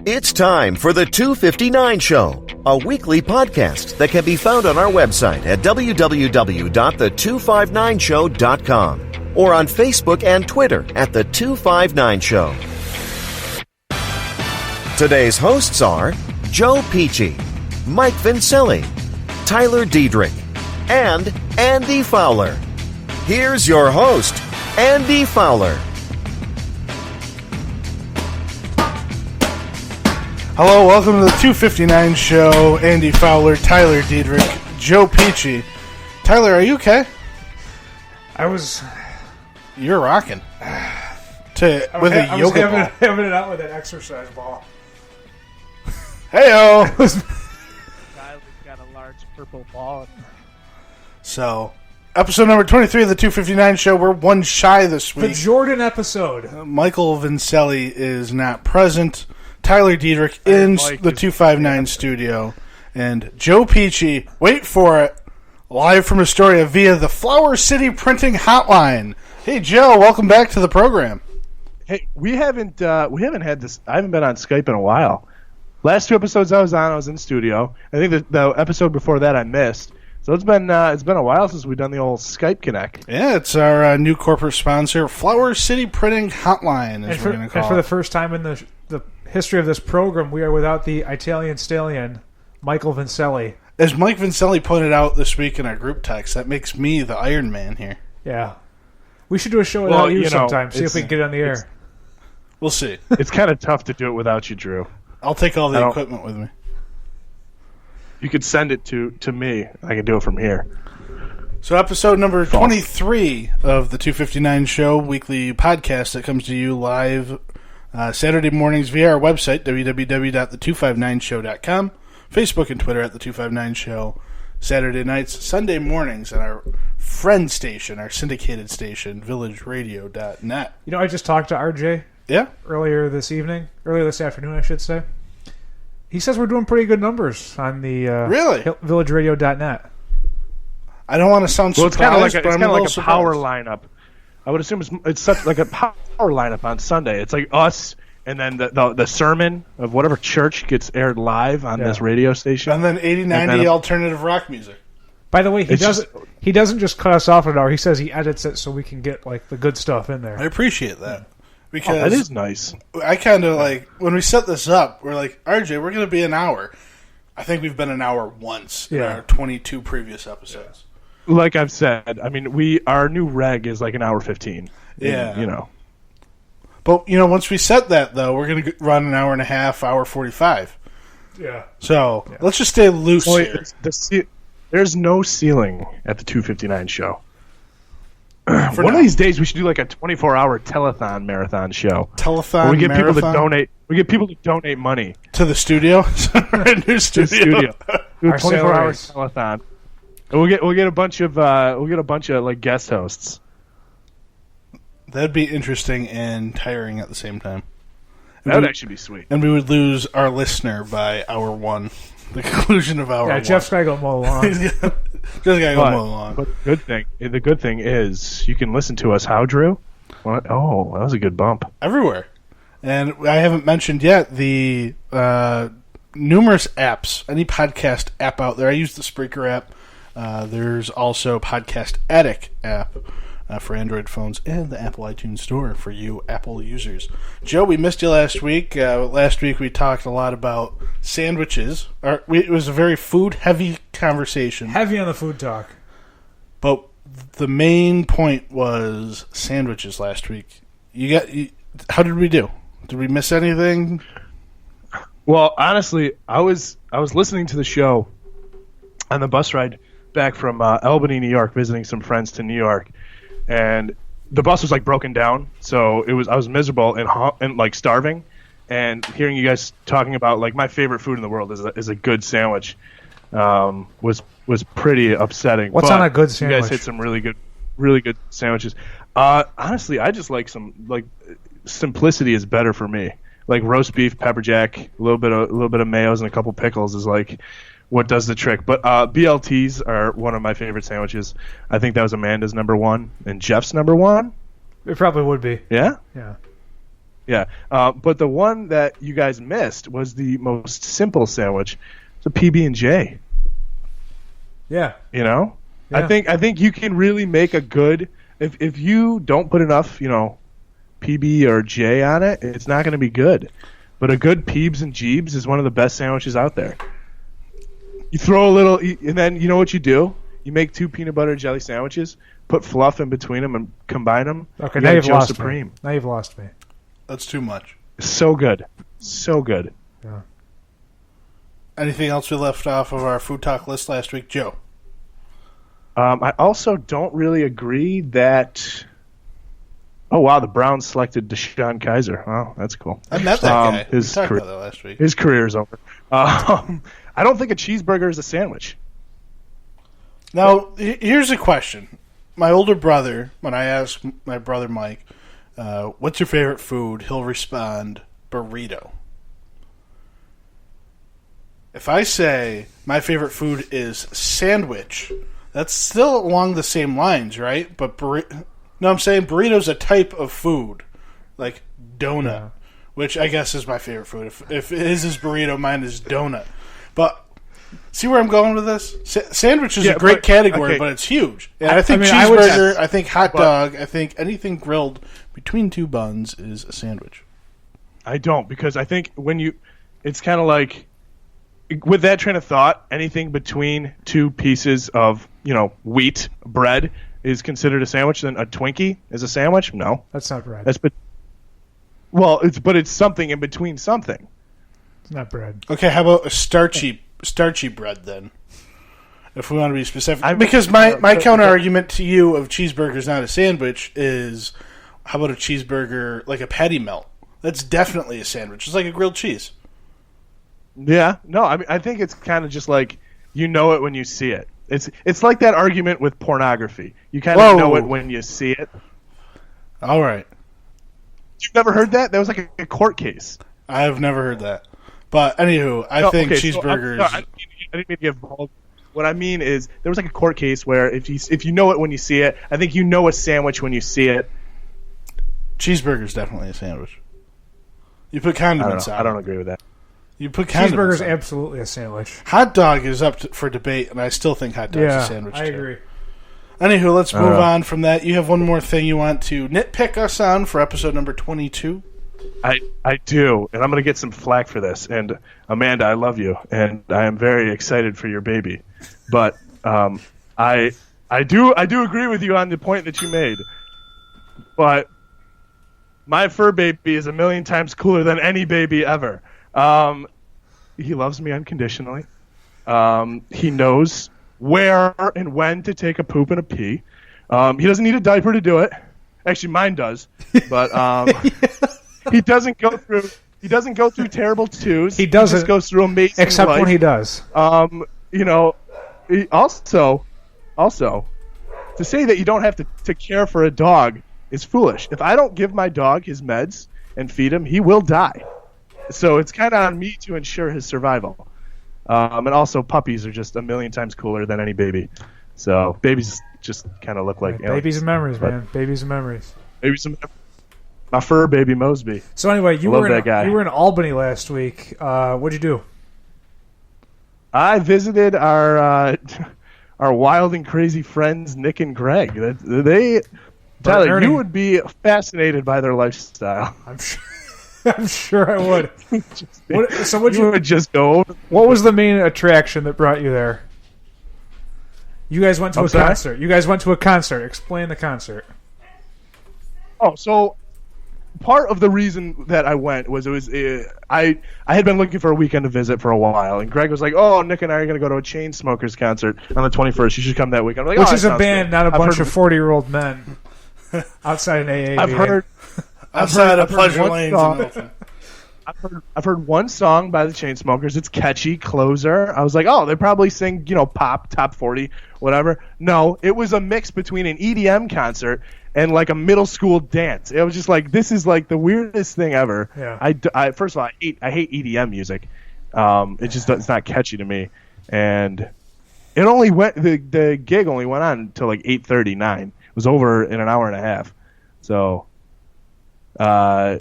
It's time for the 259 Show, a weekly podcast that can be found on our website at www.the259show.com or on Facebook and Twitter at the 259 Show. Today's hosts are Joe Peachy, Mike Vincelli, Tyler Diedrich, and Andy Fowler. Here's your host, Andy Fowler. Hello, welcome to the 259 Show. Andy Fowler, Tyler Diedrich, Joe Peachy. Tyler, are you okay? You're rocking. With a yoga ball. Having it out with an exercise ball. Hey-o! Tyler's got a large purple ball. So, episode number 23 of the 259 Show. We're one shy this week. The Jordan episode. Michael Vincelli is not present. Tyler Diedrich in the 259 studio. And Joe Peachy, wait for it, live from Astoria via the Flower City Printing Hotline. Hey, Joe, welcome back to the program. Hey, we haven't had this. I haven't been on Skype in a while. Last two episodes I was in studio. I think the episode before that I missed. So it's been a while since we've done the old Skype Connect. Yeah, it's our new corporate sponsor, Flower City Printing Hotline, as we're going to call it. And for the first time in the history of this program, we are without the Italian stallion, Michael Vincelli. As Mike Vincelli pointed out this week in our group text, that makes me the Iron Man here. Yeah. We should do a show without you sometime, see if we can get on the air. We'll see. It's kind of tough to do it without you, Drew. I'll take all the equipment with me. You could send it to me. I can do it from here. So episode number 23 of the 259 Show, weekly podcast that comes to you live Saturday mornings via our website, www.the259show.com, Facebook and Twitter at the 259 Show, Saturday nights, Sunday mornings at our friend station, our syndicated station, villageradio.net. You know, I just talked to RJ earlier this afternoon, I should say. He says we're doing pretty good numbers on the villageradio.net. I don't want to sound surprised, it's kind of like a power lineup. I would assume it's such like a power lineup on Sunday. It's like us, and then the sermon of whatever church gets aired live on this radio station, and then 80-90 alternative rock music. By the way, he doesn't just cut us off at an hour. He says he edits it so we can get like the good stuff in there. I appreciate that because that is nice. I kind of like when we set this up. We're like, RJ, we're going to be an hour. I think we've been an hour once in our 22 previous episodes. Like I've said, I mean, our new reg is like an hour 15. Yeah. You know. But, once we set that, though, we're going to run an hour and a half, hour 45. Yeah. So, let's just stay loose here. There's no ceiling at the 259 Show. One of these days, we should do like a 24-hour telethon marathon show. Telethon we get marathon? people to donate. We get people to donate money. To the studio? Our new studio. Do a 24-hour telethon. And we'll get a bunch of like guest hosts. That'd be interesting and tiring at the same time. That would actually be sweet. And we would lose our listener by hour one. The conclusion of hour one. Yeah, Jeff's got to go mow the lawn. Just got to go mow the lawn. But the good thing is you can listen to us. How, Drew? What? Oh, that was a good bump. Everywhere. And I haven't mentioned yet the numerous apps, any podcast app out there. I use the Spreaker app. There's also Podcast Addict app for Android phones and the Apple iTunes Store for you Apple users. Joe, we missed you last week. Last week we talked a lot about sandwiches. It was a very food-heavy conversation. Heavy on the food talk. But the main point was sandwiches last week. How did we do? Did we miss anything? Well, honestly, I was listening to the show on the bus ride back from Albany, New York, visiting some friends to New York, and the bus was like broken down, so I was miserable and like starving, and hearing you guys talking about like my favorite food in the world is a good sandwich was pretty upsetting. What's on a good sandwich? You guys hit some really good sandwiches. Honestly, I just like simplicity is better for me. Like roast beef, pepper jack, a little bit of mayos and a couple pickles is like what does the trick. But BLTs are one of my favorite sandwiches. I think that was Amanda's number one and Jeff's number one. It probably would be. Yeah? Yeah. Yeah. But the one that you guys missed was the most simple sandwich. It's a PB&J. Yeah. You know? Yeah. I think you can really make a good if you don't put enough, PB or J on it, it's not going to be good. But a good Peebs and Jeebs is one of the best sandwiches out there. You throw a little, and then you know what you do? You make 2 peanut butter and jelly sandwiches, put fluff in between them, and combine them. Okay, now you've lost me. Now you've lost me. That's too much. So good. So good. Yeah. Anything else we left off of our food talk list last week, Joe? I also don't really agree that... Oh, wow, the Browns selected Deshaun Kaiser. Wow, that's cool. I met that guy. We talked about that last week. His career is over. I don't think a cheeseburger is a sandwich. Now, here's a question. My older brother, when I ask my brother Mike, what's your favorite food, he'll respond, burrito. If I say my favorite food is sandwich, that's still along the same lines, right? But no, I'm saying burrito's a type of food, like donut, which I guess is my favorite food. If his is burrito, mine is donut. But see where I'm going with this? Sandwich is a great category, but it's huge. And I think cheeseburger, I think hot dog, I think anything grilled between 2 buns is a sandwich. I don't, because I think it's kind of like, with that train of thought, anything between 2 pieces of, wheat bread is considered a sandwich. Then a Twinkie is a sandwich? No. That's not bread. But it's something in between something. It's not bread. Okay, how about a starchy bread then? If we want to be specific. Because my counter argument to you of cheeseburger's not a sandwich is, how about a cheeseburger like a patty melt? That's definitely a sandwich. It's like a grilled cheese. Yeah. No, I think it's kind of just like, you know it when you see it. It's like that argument with pornography. You kind of know it when you see it. All right. You've never heard that? That was like a court case. I have never heard that. But anywho, I think cheeseburgers... I didn't mean to give balls. What I mean is, there was like a court case where if you know it when you see it, I think you know a sandwich when you see it. Cheeseburger's definitely a sandwich. You put condiments on it. I don't agree with that. You put condiments Cheeseburger's absolutely a sandwich. Hot dog is up for debate, and I still think hot dog's a sandwich I agree. Anywho, let's move on from that. You have one more thing you want to nitpick us on for episode number 22? I do, and I'm going to get some flack for this. And Amanda, I love you, and I am very excited for your baby. But I do agree with you on the point that you made. But my fur baby is 1,000,000 times cooler than any baby ever. He loves me unconditionally. He knows where and when to take a poop and a pee. He doesn't need a diaper to do it. Actually, mine does. But he doesn't go through terrible twos. He doesn't. He just goes through amazing except life. When he does. Also, to say that you don't have to care for a dog is foolish. If I don't give my dog his meds and feed him, he will die. So it's kind of on me to ensure his survival. And also, puppies are just 1,000,000 times cooler than any baby. So babies just kind of look like aliens. Babies and memories, man. Babies and memories. My fur baby Mosby. So anyway, you were in Albany last week. What'd you do? I visited our wild and crazy friends Nick and Greg. Tyler, you would be fascinated by their lifestyle. I'm sure I would. You would just go over. What was the main attraction that brought you there? You guys went to a concert. Explain the concert. Oh, so part of the reason that I went was I had been looking for a weekend to visit for a while, and Greg was like, "Oh, Nick and I are going to go to a Chainsmokers concert on the 21st. You should come that weekend." I'm like, which is a band, not a bunch of 40-year-old men outside an AA. I've heard Pleasure Lanes in Milton. I've heard one song by the Chainsmokers. It's catchy, Closer. I was like, oh, they probably sing, pop, top 40, whatever. No, it was a mix between an EDM concert and like a middle school dance. It was just like, this is like the weirdest thing ever. Yeah. First of all, I hate EDM music. It's not catchy to me. And it only the gig only went on until like 8:39. It was over in an hour and a half. So, that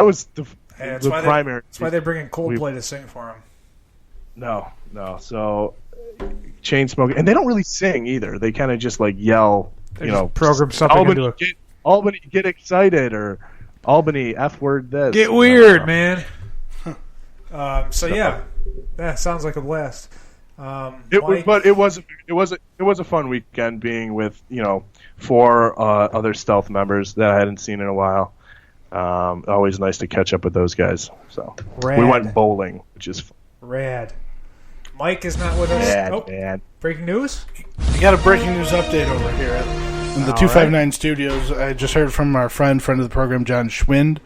was the primary. That's why they're bringing Coldplay to sing for him. No. So, Chainsmokers, and they don't really sing either. They kind of just like yell. They program something into it. Albany, get excited, or Albany, F word this. Get weird, man. That sounds like a blast. It was a fun weekend being with 4 other Stealth members that I hadn't seen in a while. Always nice to catch up with those guys. So Rad. We went bowling, which is fun. Rad. Mike is not with us. Rad. Breaking news? We got a breaking news update over here in the 259 studios. I just heard from our friend of the program, John Schwind.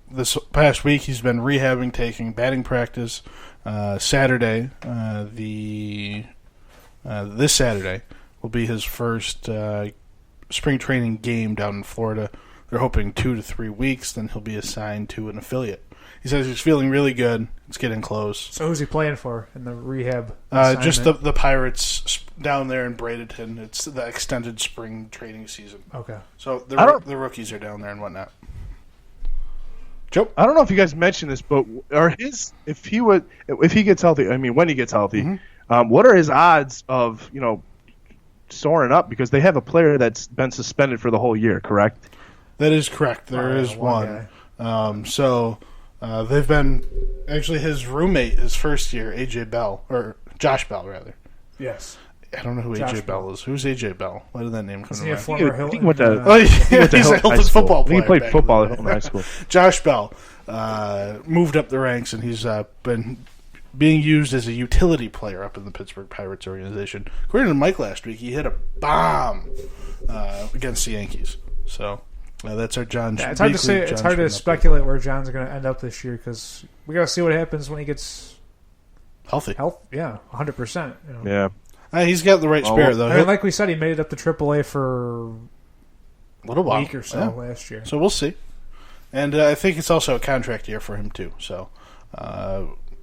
This past week he's been rehabbing, taking batting practice. Saturday, this Saturday will be his first spring training game down in Florida. They're hoping 2 to 3 weeks, then he'll be assigned to an affiliate. He says he's feeling really good. It's getting close. So who's he playing for in the rehab just the Pirates down there in Bradenton. It's the extended spring training season. Okay. So the rookies are down there and whatnot. Joe? I don't know if you guys mentioned this, but if he gets healthy, I mean when he gets healthy, what are his odds of soaring up? Because they have a player that's been suspended for the whole year, correct? That is correct. There is one. They've been actually his roommate his first year, Josh Bell rather. Yes. I don't know who AJ Bell is. Who's AJ Bell? Why did that name come to mind? Is he a former Hilton? He's a Hilton football player. He played football at Hilton High School. Josh Bell moved up the ranks, and he's been being used as a utility player up in the Pittsburgh Pirates organization. According to Mike last week, he hit a bomb against the Yankees. So that's our John. It's hard to say. It's hard to speculate where John's going to end up this year because we got to see what happens when he gets healthy. 100%. Yeah. He's got the right spirit, though. I mean, like we said, he made it up to AAA for a little while, week or so last year. So we'll see. And I think it's also a contract year for him, too. So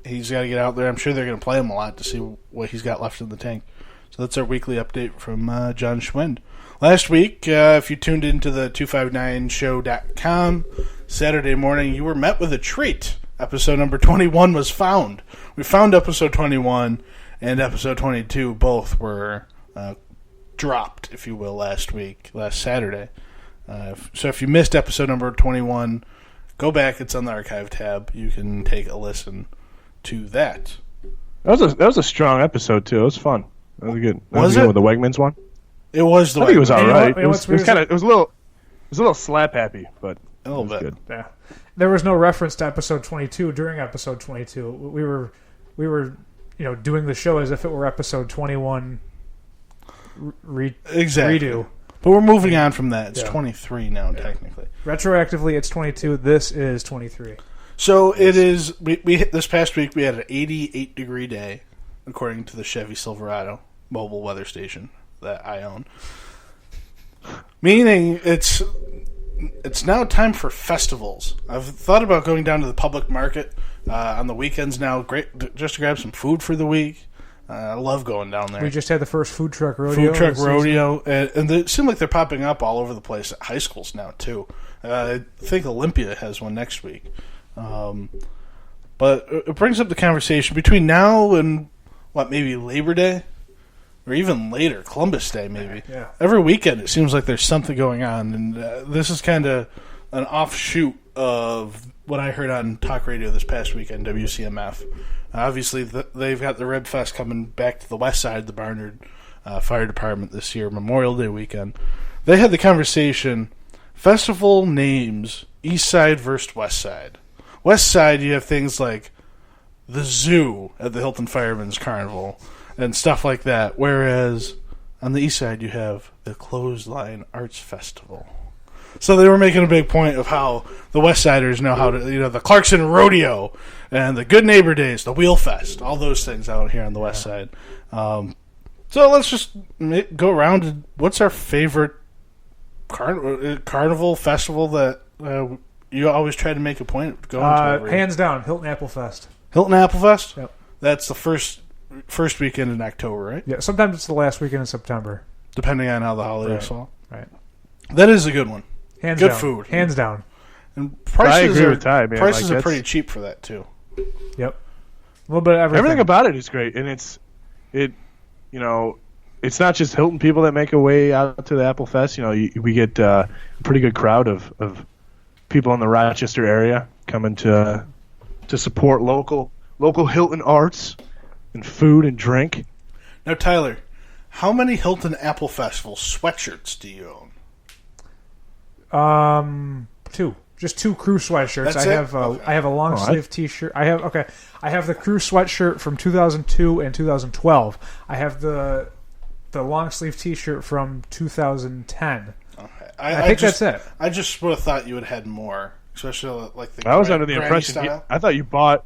he's got to get out there. I'm sure they're going to play him a lot to see what he's got left in the tank. So that's our weekly update from John Schwind. Last week, if you tuned into the 259show.com, Saturday morning, you were met with a treat. Episode number 21 was found. We found episode 21 and episode 22. Both were dropped, if you will, last Saturday. So if you missed episode number 21, go back. It's on the archive tab. You can take a listen to that. That was a strong episode, too. It was fun. That was good. Was it? With the Wegmans one? It was the I think it was all right. It was a little slap happy, but a little bit. Good. Yeah. There was no reference to episode 22 during episode 22. We were doing the show as if it were episode 21 redo. But we're moving on from that. It's 23 now, technically. Retroactively, it's 22. This is 23. So it is. We this past week we had an 88-degree day, according to the Chevy Silverado mobile weather station that I own. Meaning it's now time for festivals. I've thought about going down to the public market on the weekends now. Great, just to grab some food for the week. I love going down there. We just had the first food truck rodeo. And they seem like they're popping up all over the place at high schools now too. I think Olympia has one next week. But it brings up the conversation between now and maybe Labor Day, or even later, Columbus Day maybe. Yeah. Every weekend it seems like there's something going on, and this is kind of an offshoot of what I heard on talk radio this past weekend, WCMF. Obviously, they've got the Rib Fest coming back to the west side, the Barnard Fire Department this year, Memorial Day weekend. They had the conversation, festival names, East Side versus West Side. West Side, you have things like the Zoo at the Hilton Fireman's Carnival and stuff like that, whereas on the East Side, you have the Clothesline Arts Festival. So they were making a big point of how the West Siders know how to, the Clarkson Rodeo and the Good Neighbor Days, the Wheel Fest, all those things out here on the West Side. So let's just go around. What's our favorite carnival festival that you always try to make a point of going to? Hands down, Hilton Apple Fest. Hilton Apple Fest? Yep. That's the first weekend in October, right? Yeah, sometimes it's the last weekend in September. Depending on how the holidays fall. Right. That is a good one. Hands good down. food. Hands down. And prices with Ty, man. Prices are pretty cheap for that too. Yep. A little bit of everything about it is great, and it's not just Hilton people that make a way out to the Apple Fest. We get a pretty good crowd of people in the Rochester area coming to support local Hilton arts and food and drink. Now, Tyler, how many Hilton Apple Festival sweatshirts do you own? 2. Just 2 crew sweatshirts. That's I have a long sleeve T-shirt. I have the crew sweatshirt from 2002 and 2012. I have the long sleeve T-shirt from 2010. Okay. I think that's it. I just would have thought you would have had more, especially like the. I was under the impression. I thought you bought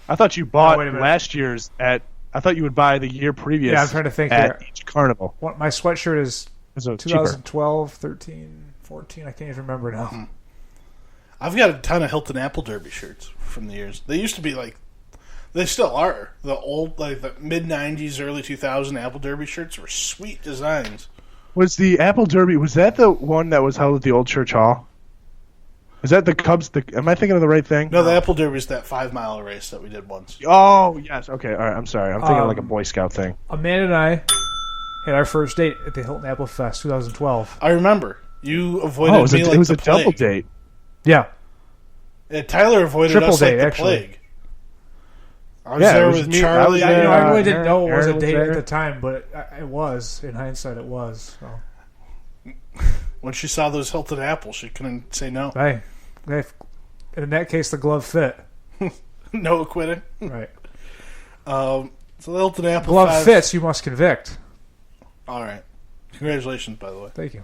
last year's at. I thought you would buy the year previous. Yeah, I'm trying to think at here. Each carnival. My sweatshirt is 2012, cheaper. 13, 14. I can't even remember now. Mm-hmm. I've got a ton of Hilton Apple Derby shirts from the years. They used to be like, they still are. The old, like the mid-90s, early 2000 Apple Derby shirts were sweet designs. Was the Apple Derby, was that the one that was held at the old Church Hall? Is that the Cubs? Am I thinking of the right thing? No, the Apple Derby is that 5-mile race that we did once. Oh, yes. Okay, all right. I'm sorry. I'm thinking of like a Boy Scout thing. Amanda and I had our first date at the Hilton Apple Fest 2012. I remember. You avoided me like the plague. It was a double date. Yeah. Tyler avoided Triple us date, like the actually. plague. I was there with Charlie. I really didn't know it was a date there at the time, but it was. In hindsight, it was. So. When she saw those Hilton apples, she couldn't say no. Hey, in that case, the glove fit. No acquitting. Right. So the Hilton Apple glove 5 fits, you must convict. All right. Congratulations, by the way. Thank you.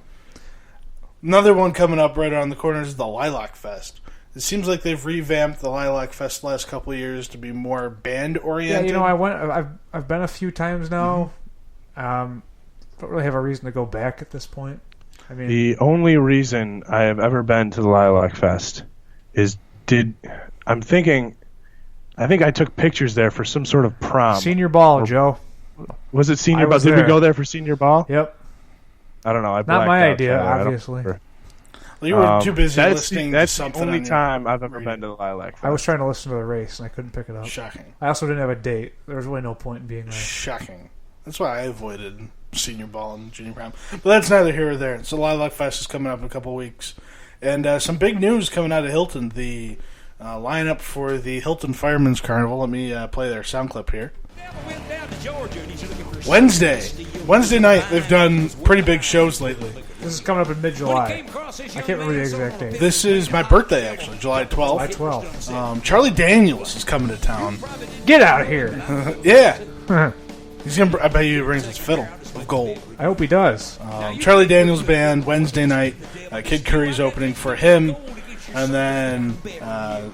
Another one coming up right around the corner is the Lilac Fest. It seems like they've revamped the Lilac Fest the last couple of years to be more band oriented. Yeah, I've been a few times now. Don't really have a reason to go back at this point. I mean, the only reason I have ever been to the Lilac Fest is I think I took pictures there for some sort of prom. Senior ball, Joe. Was it senior ball? Did we go there for senior ball? Yep. I don't know. Not my idea, obviously. Well, you were too busy listening to something. That's the only time I've ever been to the Lilac Fest. I was trying to listen to the race, and I couldn't pick it up. Shocking. I also didn't have a date. There was really no point in being there. Shocking. That's why I avoided senior ball and junior prom. But that's neither here or there. So Lilac Fest is coming up in a couple of weeks. And some big news coming out of Hilton. The lineup for the Hilton Fireman's Carnival. Let me play their sound clip here. Wednesday night, they've done pretty big shows lately. This is coming up in mid-July. I can't remember the exact date. This is my birthday, actually, July 12th. July 12th. Charlie Daniels is coming to town. Get out of here. Yeah. I bet you he brings his fiddle of gold. I hope he does. Charlie Daniels Band, Wednesday night. Kid Curry's opening for him. And then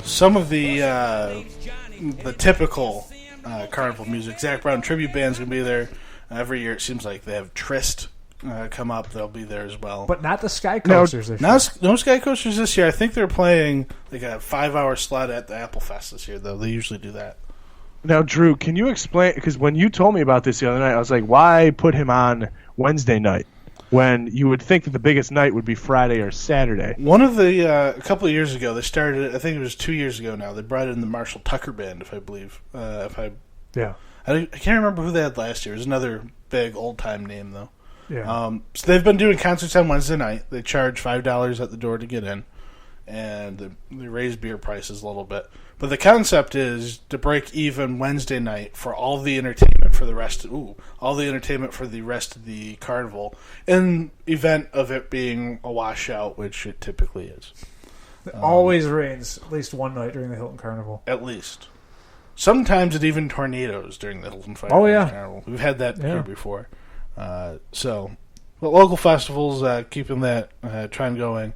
some of the typical carnival music. Zach Brown Tribute Band's going to be there. Every year it seems like they have Trist come up. They'll be there as well. But not the Sky Coasters this year. No Sky Coasters this year. I think they're playing like a 5-hour slot at the Apple Fest this year, though. They usually do that. Now, Drew, can you explain? Because when you told me about this the other night, I was like, why put him on Wednesday night when you would think that the biggest night would be Friday or Saturday? One of the, a couple of years ago, they started, I think it was 2 years ago now, they brought in the Marshall Tucker Band, if I believe. Yeah. I can't remember who they had last year. It was another big old-time name, though. Yeah. So they've been doing concerts on Wednesday night. They charge $5 at the door to get in, and they raise beer prices a little bit. But the concept is to break even Wednesday night for all the entertainment for the rest of the carnival, in event of it being a washout, which it typically is. It always rains at least one night during the Hilton Carnival. At least. Sometimes it even tornadoes during the Hilton Carnival. We've had that here before. So, local festivals, keeping that trend going.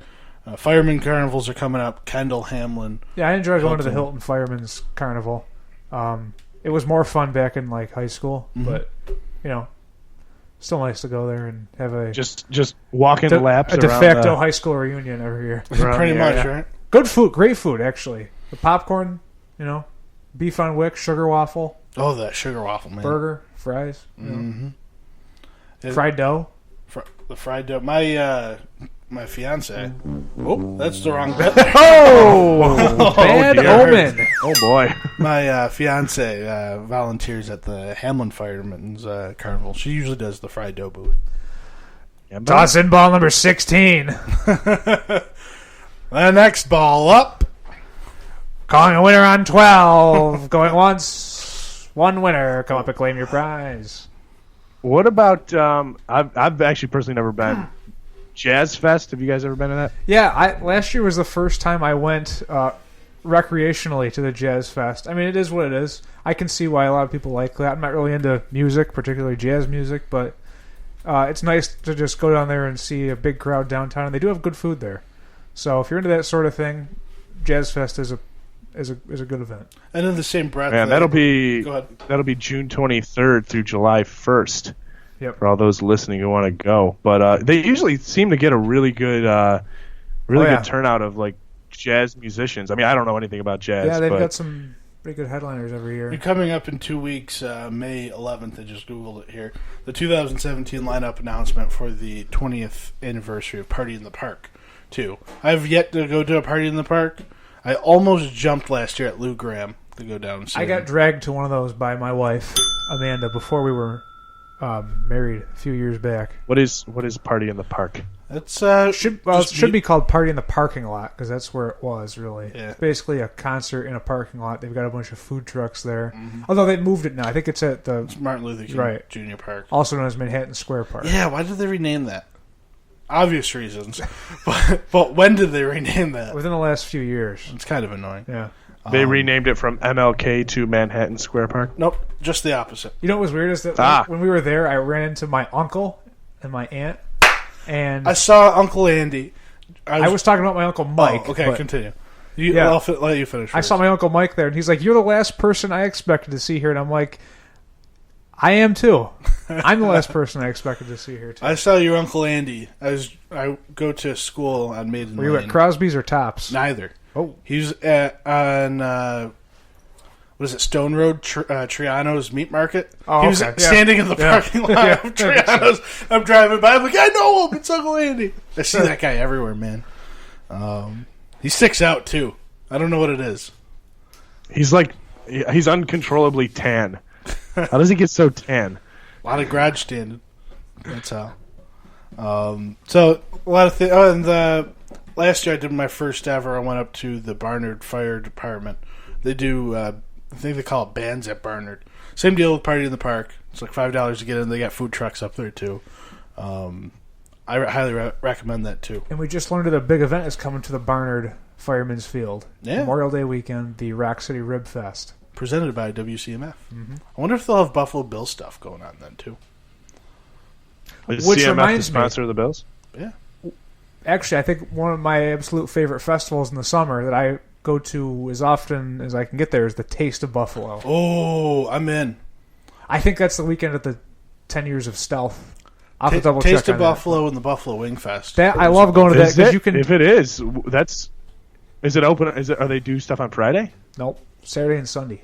Fireman Carnivals are coming up. Kendall, Hamlin. Yeah, I enjoyed going to the Hilton Fireman's Carnival. It was more fun back in high school, but still nice to go there and have a just walking laps. A de facto high school reunion every year. Pretty much, right? Good food, great food actually. The popcorn, beef on wick, sugar waffle. Oh, that sugar waffle, man! Burger, fries, Mm-hmm. fried dough. The fried dough. My my fiance. Oh, that's the wrong bit. Oh, bad dear. omen. Oh boy. My fiance volunteers at the Hamlin Firemen's Carnival. She usually does the fried dough booth. Yeah, but- Toss in ball number 16. The next ball up. Calling a winner on 12. Going once. One winner. Come up and claim your prize. What about? I've actually personally never been. Jazz Fest. Have you guys ever been to that? Yeah, last year was the first time I went recreationally to the Jazz Fest. I mean, it is what it is. I can see why a lot of people like that. I'm not really into music, particularly jazz music, but it's nice to just go down there and see a big crowd downtown. And they do have good food there. So if you're into that sort of thing, Jazz Fest is a good event. And in the same breath, Man, that'll be Go ahead. June 23rd through July 1st. Yep. For all those listening who want to go, but they usually seem to get a really good, good turnout of like jazz musicians. I mean, I don't know anything about jazz. Yeah, they've but got some pretty good headliners every year. You're coming up in 2 weeks, May 11th. I just Googled it here. The 2017 lineup announcement for the 20th anniversary of Party in the Park, too. I've yet to go to a Party in the Park. I almost jumped last year at Lou Graham to go down and see I got him. dragged to one of those by my wife, Amanda, before we were married a few years back. What is Party in the Park? It's It should be called Party in the Parking Lot, because that's where it was, really. Yeah. It's basically a concert in a parking lot. They've got a bunch of food trucks there. Although they've moved it now. I think it's at the Martin Luther King Right. Jr. Park. also known as Manhattan Square Park. Yeah, why did they rename that? Obvious reasons. but when did they rename that? Within the last few years. It's kind of annoying. Yeah. They renamed it from MLK to Manhattan Square Park. Nope, just the opposite. You know what was weird is that when we were there, I ran into my uncle and my aunt, and I saw Uncle Andy. I was talking about my Uncle Mike. Oh, okay, but continue. Yeah. I'll let you finish. I saw my Uncle Mike there, and he's like, "You're the last person I expected to see here," and I'm like, "I am too. I'm the last person I expected to see here too." I saw your Uncle Andy. I go to school on Maiden Were you Lane. at Crosby's or Tops? Neither. Oh, He was on what is it? Stone Road, Triano's Meat Market. Oh, he was okay. Yeah. standing in the Yeah. parking lot Yeah. of Triano's. I'm driving by. I'm like, I know him. It's Uncle Andy. I see that guy everywhere, man. He sticks out too. I don't know what it is. He's uncontrollably tan. How does he get so tan? A lot of garage standing. That's how. So a lot of things. Oh, and last year I did my first ever. I went up to the Barnard Fire Department. They do. I think they call it bands at Barnard. Same deal with Party in the Park. It's like $5 to get in. They got food trucks up there too. I highly recommend that too. and we just learned that a big event is coming to the Barnard Fireman's Field. Yeah. Memorial Day weekend, the Rock City Rib Fest. Presented by WCMF. I wonder if they'll have Buffalo Bill stuff going on then too. Is Which CMF reminds the me- sponsor of the Bills? Yeah. Actually, I think one of my absolute favorite festivals in the summer that I go to as often as I can get there is the Taste of Buffalo. Oh, I'm in. I think that's the weekend at the 10 Years of Stealth. I'll have to double check Taste of on that. Buffalo and the Buffalo Wing Fest. That I love going to that Is because it? you can. If it is, is it open? Are they do stuff on Friday? Nope, Saturday and Sunday.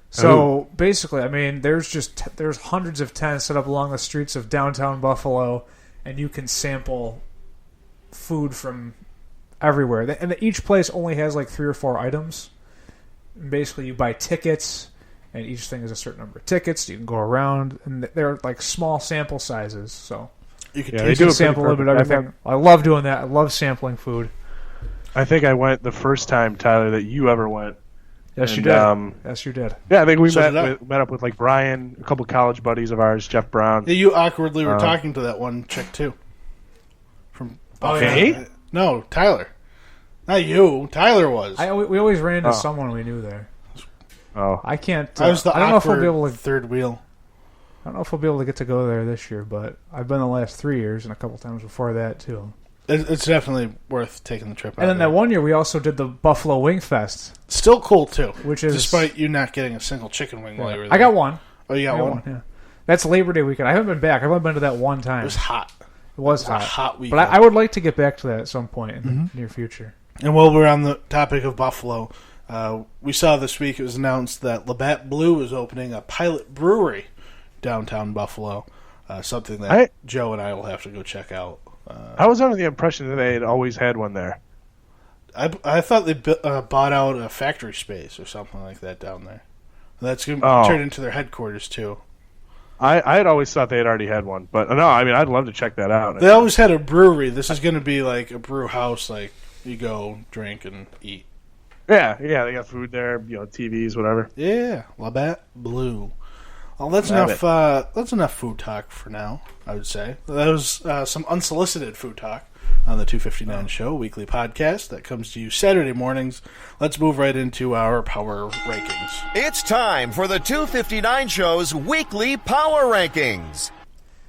So basically, I mean, there's hundreds of tents set up along the streets of downtown Buffalo, and you can sample food from everywhere. And each place only has like 3 or 4 items. And basically, you buy tickets, and each thing is a certain number of tickets. You can go around, and they're like small sample sizes. So You could Yeah, taste they do you it can sample a little bit of perfect. everything. I love doing that. I love sampling food. I think I went the first time, Tyler, that you ever went. Yes, you And, did. Yes, you did. Yeah, I think we So did I. met up with like Brian, a couple college buddies of ours, Jeff Brown. Yeah, you awkwardly were talking to that one chick too. From Me? No, Tyler. Not you. Tyler was. We always ran into Oh. someone we knew there. Oh, I can't. I was the I don't know if we'll awkward be able to. third wheel. I don't know if we'll be able to get to go there this year, but I've been the last 3 years and a couple times before that too. It's definitely worth taking the trip out. And then there. that one year we also did the Buffalo Wing Fest, Still cool too. which is Despite you not getting a single chicken wing while you were there. I got one. Oh, you got I got one? Yeah, that's Labor Day weekend. I haven't been back. I've only been to that one time. It was hot. It was It was a hot. hot weekend. But I would like to get back to that at some point in the near future. And while we're on the topic of Buffalo, we saw this week it was announced that Labatt Blue is opening a pilot brewery downtown Buffalo. Something that Joe and I will have to go check out. I was under the impression that they had always had one there. I thought they bought out a factory space or something like that down there. That's going to turn into their headquarters, too. I had always thought they had already had one. But no, I mean, I'd love to check that out. They always had a brewery. This is going to be like a brew house, like you go, drink, and eat. Yeah, they got food there, TVs, whatever. Yeah, Labatt Blue. Well, that's enough. That's enough food talk for now, I would say. That was some unsolicited food talk on the 259 Show, weekly podcast that comes to you Saturday mornings. Let's move right into our power rankings. It's time for the 259 Show's weekly power rankings.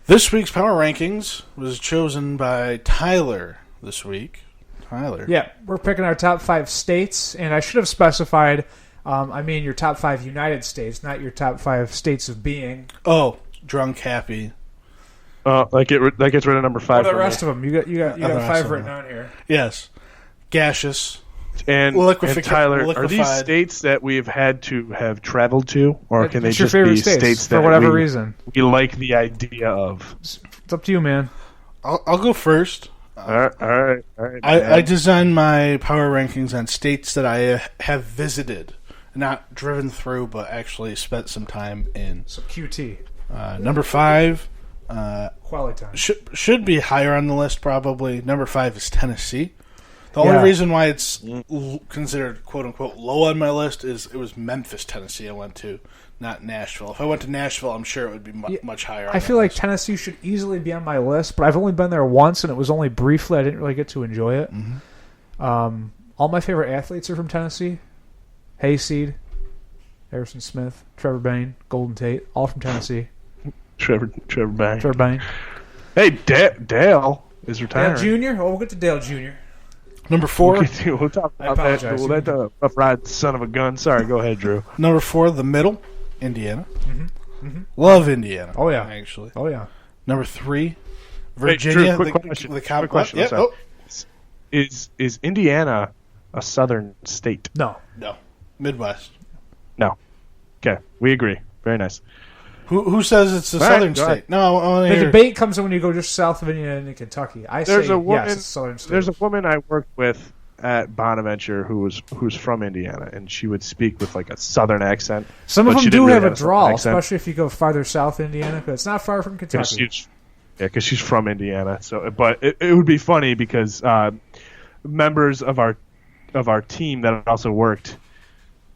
This week's power rankings was chosen by Tyler this week. Tyler. Yeah, we're picking our top 5 states, and I should have specified, your top 5 United States, not your top 5 states of being. Oh, drunk, happy. That gets rid of number 5. What are the rest of them? You got 5 written down here. Yes. Gaseous. And Tyler, are these states that we've had to have traveled to, or can they just be states that for whatever reason we like the idea of? It's up to you, man. I'll go first. All right. I designed my power rankings on states that I have visited, not driven through, but actually spent some time in. So QT. Number 5. Quality time. Should be higher on the list, probably. Number 5 is Tennessee. The only reason why it's considered quote-unquote low on my list is it was Memphis, Tennessee I went to, not Nashville. If I went to Nashville, I'm sure it would be much higher. I feel like Tennessee should easily be on my list, but I've only been there once, and it was only briefly. I didn't really get to enjoy it. Mm-hmm. All my favorite athletes are from Tennessee. Hayseed, Harrison Smith, Trevor Bayne, Golden Tate, all from Tennessee. Trevor Bayne. Trevor Bayne. Hey, Dale is retiring. Dale Jr.? Oh, we'll get to Dale Jr. Number 4. We'll talk about that. That rough ride son of a gun. Sorry, go ahead, Drew. Number 4, the middle, Indiana. Mm-hmm. Love Indiana. Oh, yeah. Actually. Oh, yeah. Number 3, Virginia. Hey, Drew, quick question. Yeah, Is Indiana a southern state? No. Midwest. No. Okay, we agree. Very nice. Who says it's a southern state? No, I want to The hear. debate comes in when you go just south of Indiana and Kentucky. Yes, it's a southern state. There's a woman I worked with at Bonaventure who's from Indiana, and she would speak with like a southern accent. Some of them do have a drawl, accent. especially if you go farther south Indiana, because it's not far from Kentucky. Because she's from Indiana. So, but it would be funny because members of our team that also worked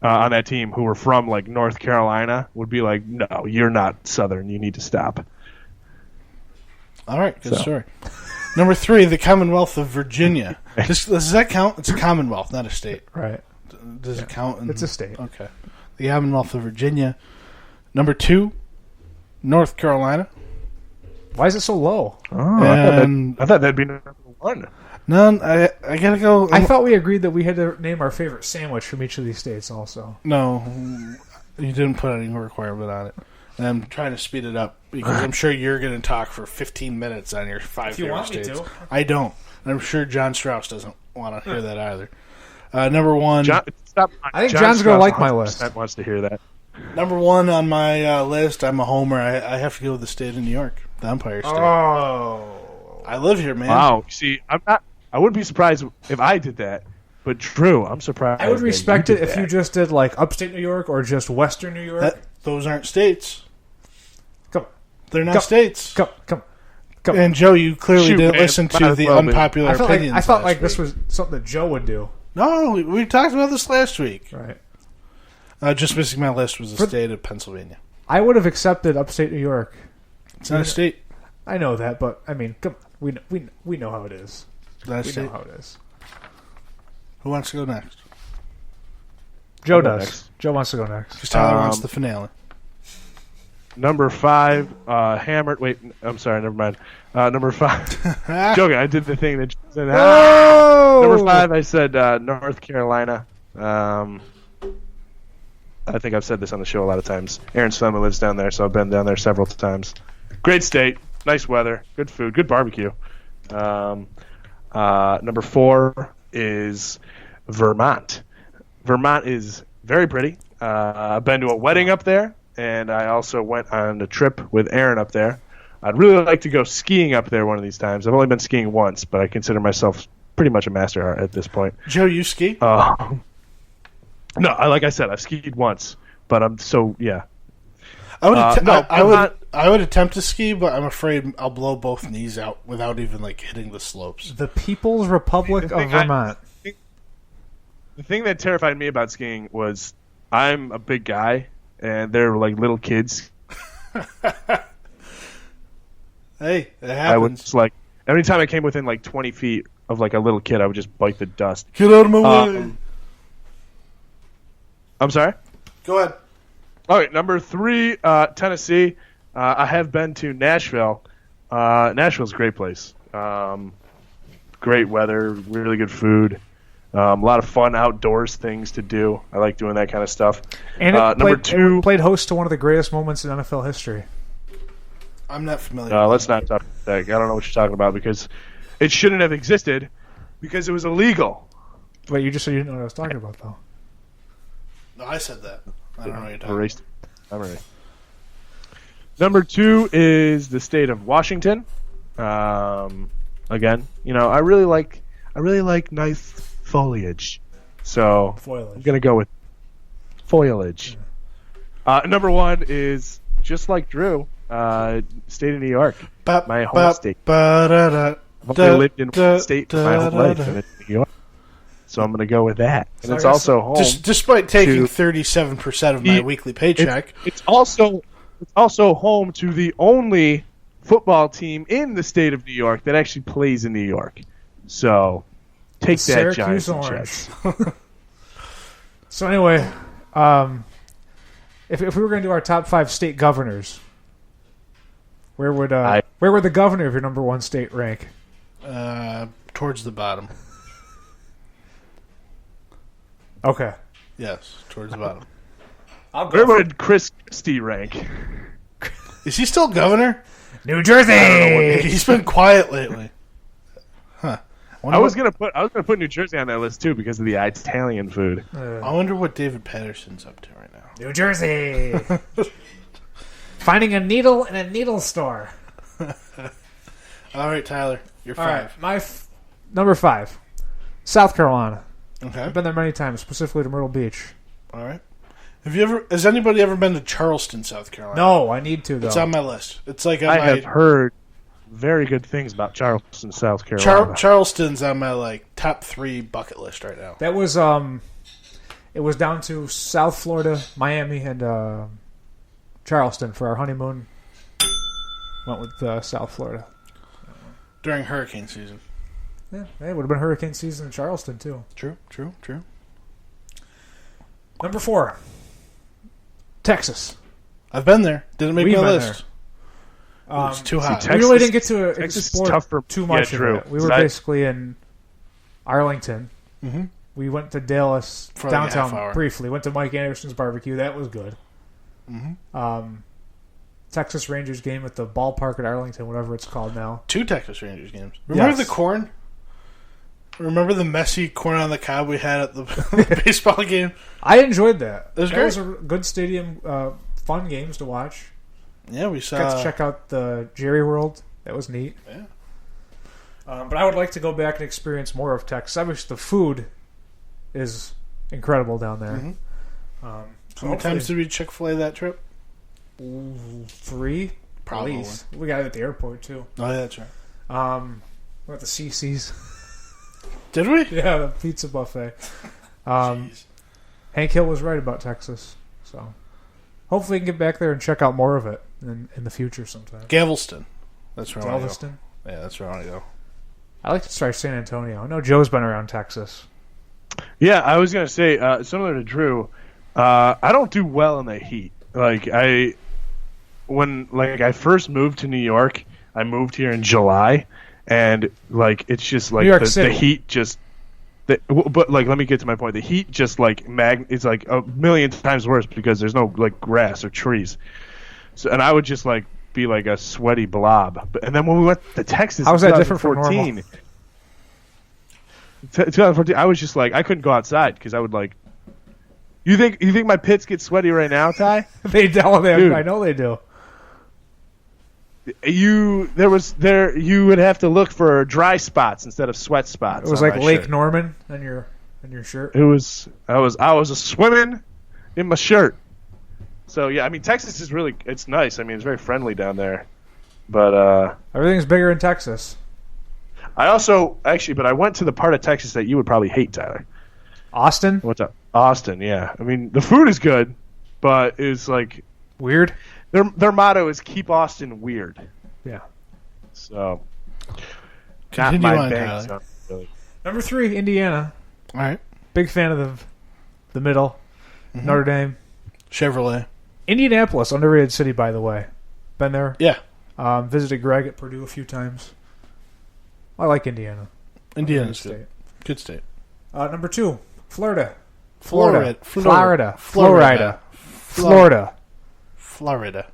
on that team who were from like North Carolina would be like, "No, you're not Southern. You need to stop." All right, good story. Number 3, the Commonwealth of Virginia. Does that count? It's a Commonwealth, not a state. Right. Does it count? It's a state. Okay. The Commonwealth of Virginia. Number 2, North Carolina. Why is it so low? Oh, I thought that'd be number 1. None. I gotta go. I thought we agreed that we had to name our favorite sandwich from each of these states also. No, you didn't put any requirement on it. And I'm trying to speed it up because I'm sure you're going to talk for 15 minutes on your 5 favorite states. Me to. I don't. And I'm sure John Strauss doesn't want to hear that either. Number 1. I think John's going to like my list. Wants to hear that. Number 1 on my list, I'm a homer. I have to go with the state of New York, the Empire State. Oh. I live here, man. Wow. See, I wouldn't be surprised if I did that, but Drew, I'm surprised. I would respect it if you just did like upstate New York or just western New York. Those aren't states. Come. They're not states. Come. And Joe, you clearly didn't listen to the unpopular opinions. I thought like this was something that Joe would do. No, we talked about this last week. Right. Just missing my list was the state of Pennsylvania. I would have accepted upstate New York. It's not a state. I know that, but I mean, come on. We know how it is. Know how it is. Who wants to go next? Joe does. Next. Joe wants to go next. Because Tyler wants the finale. Number 5, hammered. Wait, I'm sorry. Never mind. Number 5. Joking. I did the thing that you said. Number 5, I said North Carolina. I think I've said this on the show a lot of times. Aaron's family lives down there, so I've been down there several times. Great state. Nice weather. Good food. Good barbecue. Number 4 is Vermont. Vermont is very pretty. I've been to a wedding up there, and I also went on a trip with Aaron up there. I'd really like to go skiing up there one of these times. I've only been skiing once, but I consider myself pretty much a master at this point. Joe, you ski? No, like I said, I've skied once, but yeah. I would attempt to ski, but I'm afraid I'll blow both knees out without even like hitting the slopes. The People's Republic of Vermont. The thing that terrified me about skiing was I'm a big guy, and they're like little kids. Hey, it happens. I would just, like, every time I came within like 20 feet of like a little kid, I would just bite the dust. Get out of my way. I'm sorry? Go ahead. All right, number 3, Tennessee. I have been to Nashville. Nashville's a great place. Great weather, really good food. A lot of fun outdoors things to do. I like doing that kind of stuff. And number 2, played host to one of the greatest moments in NFL history. I'm not familiar. Let's not talk about that. I don't know what you're talking about because it shouldn't have existed because it was illegal. Wait, you just said you didn't know what I was talking about, though. No, I said that. I don't know what you're talking about. I'm ready. Number 2 is the state of Washington. Again, I really like nice foliage, so Foliage. I'm gonna go with foliage. Number 1 is just like Drew, state of New York, my home state. I've only lived in one state my whole life, and it's New York. So I'm going to go with that. And So it's also home. Despite taking 37% of my weekly paycheck. It's also home to the only football team in the state of New York that actually plays in New York. So take that, Giants and Jets. So anyway, if we were going to do our top 5 state governors, where would the governor of your number 1 state rank? Towards the bottom. Okay. Yes, towards the bottom. Where would Chris Christie rank? Is he still governor? New Jersey. He's been quiet lately. Huh. I was gonna put New Jersey on that list too because of the Italian food. I wonder what David Patterson's up to right now. New Jersey. Finding a needle in a needle store. All right, Tyler, you're 5. All right, my number 5, South Carolina. Okay. I've been there many times, specifically to Myrtle Beach. All right. Has anybody ever been to Charleston, South Carolina? No, I need to though. It's on my list. It's like I have heard very good things about Charleston, South Carolina. Charleston's on my top 3 bucket list right now. That was it was down to South Florida, Miami, and Charleston for our honeymoon. Went with South Florida during hurricane season. Yeah, it would have been hurricane season in Charleston too. True. Number 4, Texas. I've been there. Didn't make We've my been list. It was too hot. Texas- We really didn't get to Texas is explore tough for- too much yeah, of true. it. We were basically in Arlington. Mm-hmm. We went to Dallas For like a half downtown hour. briefly. Went to Mike Anderson's barbecue. That was good. Mm-hmm. Texas Rangers game at the ballpark at Arlington, whatever it's called now. 2 Texas Rangers games. Remember Yes. the corn? Remember the messy corn on the cob we had at the baseball game? I enjoyed that. It was That great. was a good stadium, fun games to watch. Yeah, we saw. Got to check out the Jerry World. That was neat. Yeah. But I would like to go back and experience more of Texas. Obviously, the food is incredible down there. Mhm. So How many times did we Chick-fil-A that trip? 3, Probably. at least. We got it at the airport too. Oh, yeah, that's right. We went to CC's. Did we? Yeah, the pizza buffet. Jeez. Hank Hill was right about Texas, so hopefully we can get back there and check out more of it in the future sometime. Galveston. That's where I want to go. Galveston. Yeah, that's where I want to go. I like to try San Antonio. I know Joe's been around Texas. Yeah, I was gonna say similar to Drew. I don't do well in the heat. When I first moved to New York, I moved here in July, and it's just New York the City. heat just. But let me get to my point. The heat just it's like a million times worse because there's no grass or trees. So and I would just be like a sweaty blob. And then when we went to Texas, How was in that different from 2014, 2014, I was just I couldn't go outside because I would You think my pits get sweaty right now, Ty? They do. Dude. I know they do. you would have to look for dry spots instead of sweat spots. It was on like my Lake shirt. Norman on your shirt. It was I was swimming in my shirt. So yeah, I mean Texas is it's nice. I mean it's very friendly down there. But Everything's bigger in Texas. I went to the part of Texas that you would probably hate, Tyler. Austin? What's up? Austin, yeah. I mean the food is good, but it's like Weird? their motto is keep Austin weird. Yeah. So Continue not my on, bang, Tyler. so, really. Number 3, Indiana. All right. Big fan of the middle. Notre Dame. Chevrolet. Indianapolis, underrated city, by the way. Been there. Yeah. Visited Greg at Purdue a few times. I like Indiana. Indiana's Underrated good. Good state. Number 2, Florida. Florida. Florida. Florida. Florida. Florida.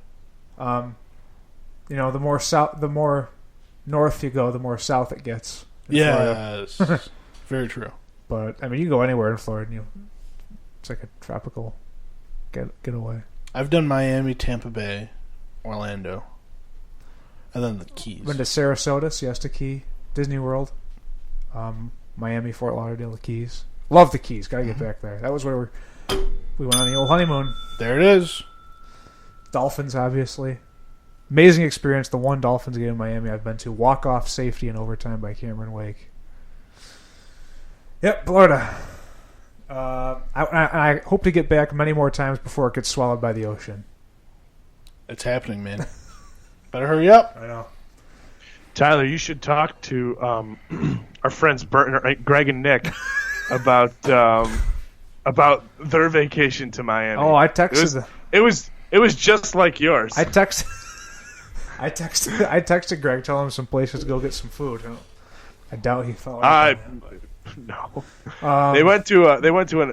The more north you go, the more south it gets. in Florida. Yes. Very true. But I mean, you can go anywhere in Florida, and it's like a tropical getaway. I've done Miami, Tampa Bay, Orlando, and then the Keys. Been to Sarasota, Siesta Key, Disney World, Miami, Fort Lauderdale, the Keys. Love the Keys. Gotta get back there. That was where we went on the old honeymoon. There it is. Dolphins, obviously. Amazing experience. The one Dolphins game in Miami I've been to. Walk-off safety in overtime by Cameron Wake. Yep, Florida. I hope to get back many more times before it gets swallowed by the ocean. It's happening, man. Better hurry up. I know. Tyler, you should talk to our friends Greg and Nick about their vacation to Miami. Oh, I texted. It was just like yours. I texted Greg, telling him some places to go get some food. I doubt he felt like that. No. They went to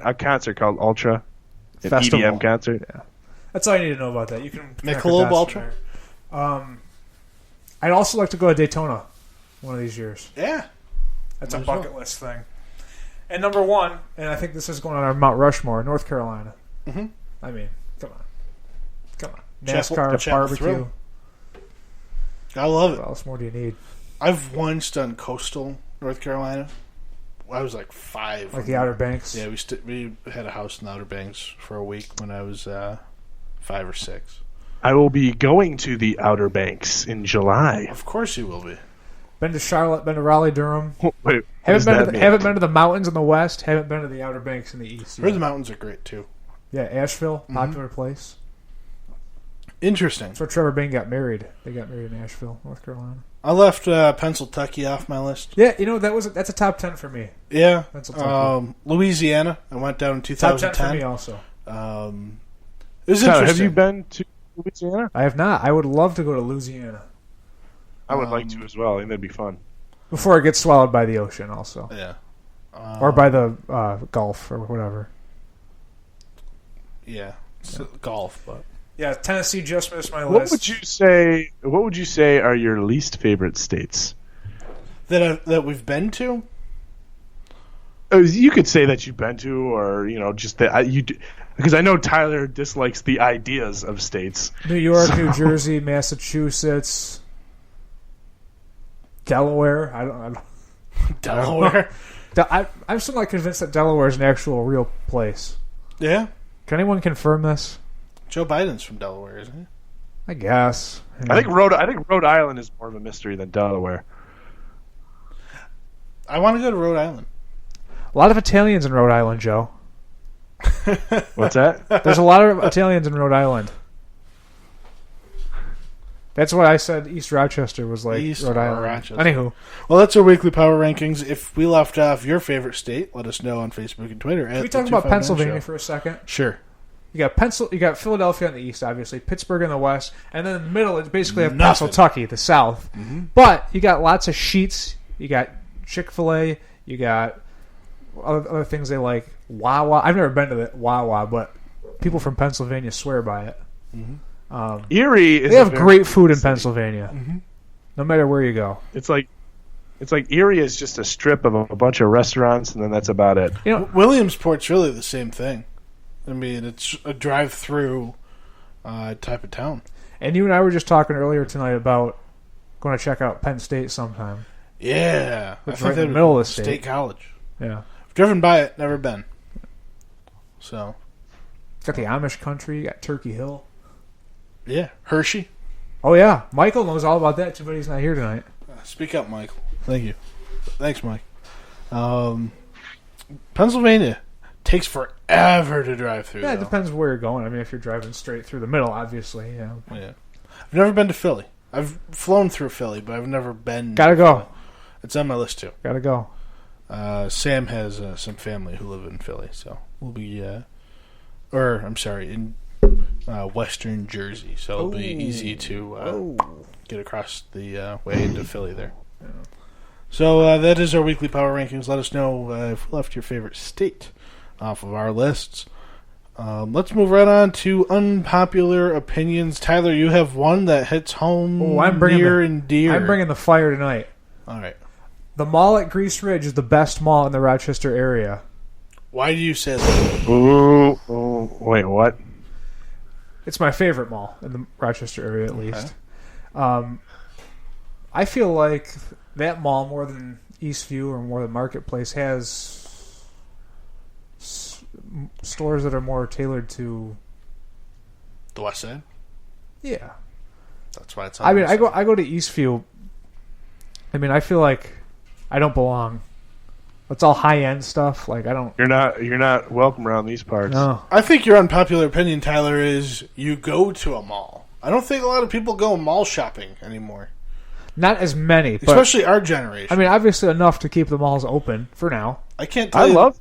a concert called Ultra, an Festival. EDM concert. Yeah. That's all you need to know about that. You can connect the Michelob dots Ultra? from there. I'd also like to go to Daytona one of these years. Yeah. That's a Might as well. bucket list thing. And number 1, and I think this is going on our Mount Rushmore, North Carolina. Mhm. I mean, come on. Chapel- NASCAR, Chapel barbecue. Thrill. I love What it. else more do you need? I've once done coastal North Carolina. I was like 5. Like the Outer Banks? Yeah, we had a house in the Outer Banks for a week when I was 5 or 6. I will be going to the Outer Banks in July. Of course you will be. Been to Charlotte, been to Raleigh, Durham. Wait, what Haven't does been, that to the, mean? haven't been to the mountains in the west. Haven't been to the Outer Banks in the east. Heard yet. the mountains are great too. Yeah, Asheville, popular place. Interesting. That's where Trevor Bain got married. They got married in Asheville, North Carolina. I left Pennsylvania off my list. Yeah, that's a top 10 for me. Yeah. Pennsylvania. Louisiana. I went down in Top 10 for 2010. me also. It was Tyler, interesting. have you been to Louisiana? I have not. I would love to go to Louisiana I would like to as well. I think that'd be fun. before it gets swallowed by the ocean, also, Yeah. or by the Gulf or whatever. Yeah. It's golf, but Yeah, Tennessee just missed my What list. would you say are your least favorite states? that we've been to. You could say that you've been to, or just that you. Because I know Tyler dislikes the ideas of states. New York, New Jersey, Massachusetts, Delaware. I don't Delaware. I'm still not convinced that Delaware is an actual real place. Yeah. Can anyone confirm this? Joe Biden's from Delaware, isn't he? I guess. I think Rhode Island is more of a mystery than Delaware. I want to go to Rhode Island. A lot of Italians in Rhode Island, Joe. What's that? There's a lot of Italians in Rhode Island. That's why I said East Rochester was like East Rhode Island. Rochester. Anywho, Well, that's our weekly power rankings. If we left off your favorite state, let us know on Facebook and Twitter. can we talk about Pennsylvania for a second? Sure. You got Philadelphia on the east, obviously, Pittsburgh in the west, and then in the middle, it's basically have Nothing. Pennsylvania, the south. But you got lots of sheets. You got Chick-fil-A. You got other things they like. Wawa. I've never been to the Wawa, but people from Pennsylvania swear by it. Erie is. They have great food in Pennsylvania, no matter where you go. It's like Erie is just a strip of a bunch of restaurants, and then that's about it. You know, Williamsport's really the same thing. I mean, it's a drive-through type of town. And you and I were just talking earlier tonight about going to check out Penn State sometime. Yeah. It's right in the middle of the state. College. Yeah. I've driven by it, never been. So. Got the Amish country, got Turkey Hill. Yeah. Hershey. Oh, yeah. Michael knows all about that, too, but he's not here tonight. Speak up, Michael. Thank you. Thanks, Mike. Pennsylvania takes forever to drive through. Yeah, it though. depends where you're going. I mean, if you're driving straight through the middle, obviously, yeah. Yeah. I've never been to Philly. I've flown through Philly, but I've never been. Gotta to go. Philly. It's on my list, too. Gotta go. Sam has some family who live in Philly, so we'll be, in Western Jersey, so it'll be easy to get across the way into Philly there. Yeah. So that is our weekly power rankings. Let us know if you left your favorite state off of our lists. Let's move right on to unpopular opinions. Tyler, you have one that hits home near and dear. I'm bringing the fire tonight. All right. The mall at Grease Ridge is the best mall in the Rochester area. Why do you say that? Ooh, wait, what? It's my favorite mall in the Rochester area, at least. I feel like that mall, more than Eastview or more than Marketplace, has stores that are more tailored to The West Side? Yeah. That's why it's on I mean, the West Side. I go to Eastview. I mean, I feel like I don't belong. It's all high end stuff. Like I don't. You're not welcome around these parts. No. I think your unpopular opinion, Tyler, is you go to a mall. I don't think a lot of people go mall shopping anymore. Not as many, but Especially our generation. I mean, obviously enough to keep the malls open for now. I can't tell you.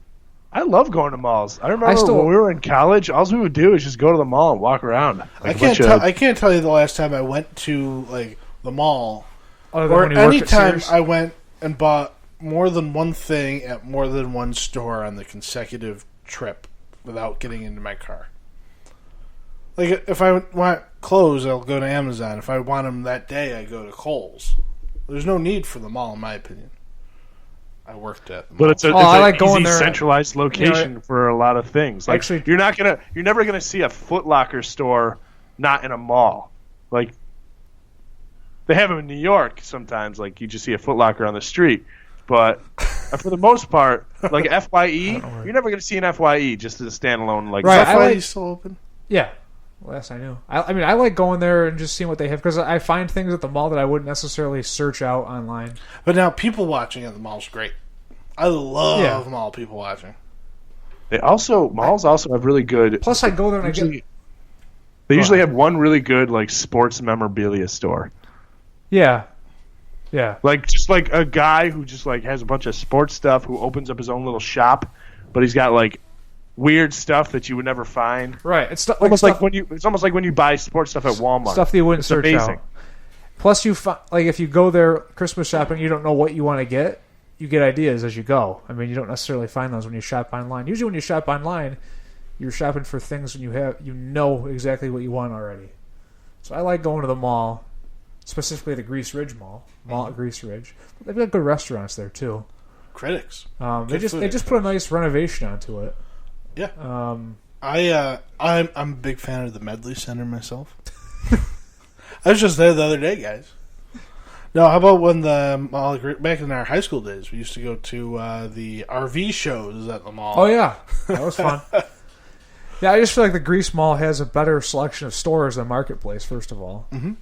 I love going to malls. I remember still- when we were in college, all we would do is just go to the mall and walk around. I can't tell you the last time I went to like the mall, Other than or when you work any at time Sears. I went and bought more than one thing at more than one store on the consecutive trip without getting into my car. Like if I want clothes, I'll go to Amazon. If I want them that day, I go to Kohl's. There's no need for the mall, in my opinion. I worked at the mall. But it's I an like going easy there. centralized location for a lot of things. Like Actually- you're never gonna see a Foot Locker store not in a mall. Like they have them in New York sometimes. Like you just see a Foot Locker on the street. But for the most part, like FYE, you're never gonna see an FYE just as a standalone. Like Right. Is I FYE like- still open? Yeah. Last I knew. I mean, I like going there and just seeing what they have because I find things at the mall that I wouldn't necessarily search out online. But now people watching at the mall is great. I love Yeah. mall people watching. malls also have really good. Plus, I go there and I Usually, get they usually have one really good like sports memorabilia store. yeah. Like just like a guy who just like has a bunch of sports stuff who opens up his own little shop, but he's got like weird stuff that you would never find. Right. It's It's almost like when you buy sports stuff at Walmart. stuff that you wouldn't It's search amazing. out. Plus, like if you go there Christmas shopping, you don't know what you want to get. You get ideas as you go. I mean, you don't necessarily find those when you shop online. Usually, when you shop online, you're shopping for things when you know exactly what you want already. So I like going to the mall, specifically the Grease Ridge Mall at Grease Ridge. They've got good restaurants there too. Critics. They Good food. just put a nice renovation onto it. Yeah. Um, I'm a big fan of the Medley Center myself. I was just there the other day, guys. No, how about when the mall, back in our high school days, we used to go to the RV shows at the mall. Oh yeah, that was fun. Yeah, I just feel like the Grease Mall has a better selection of stores than Marketplace. First of all, and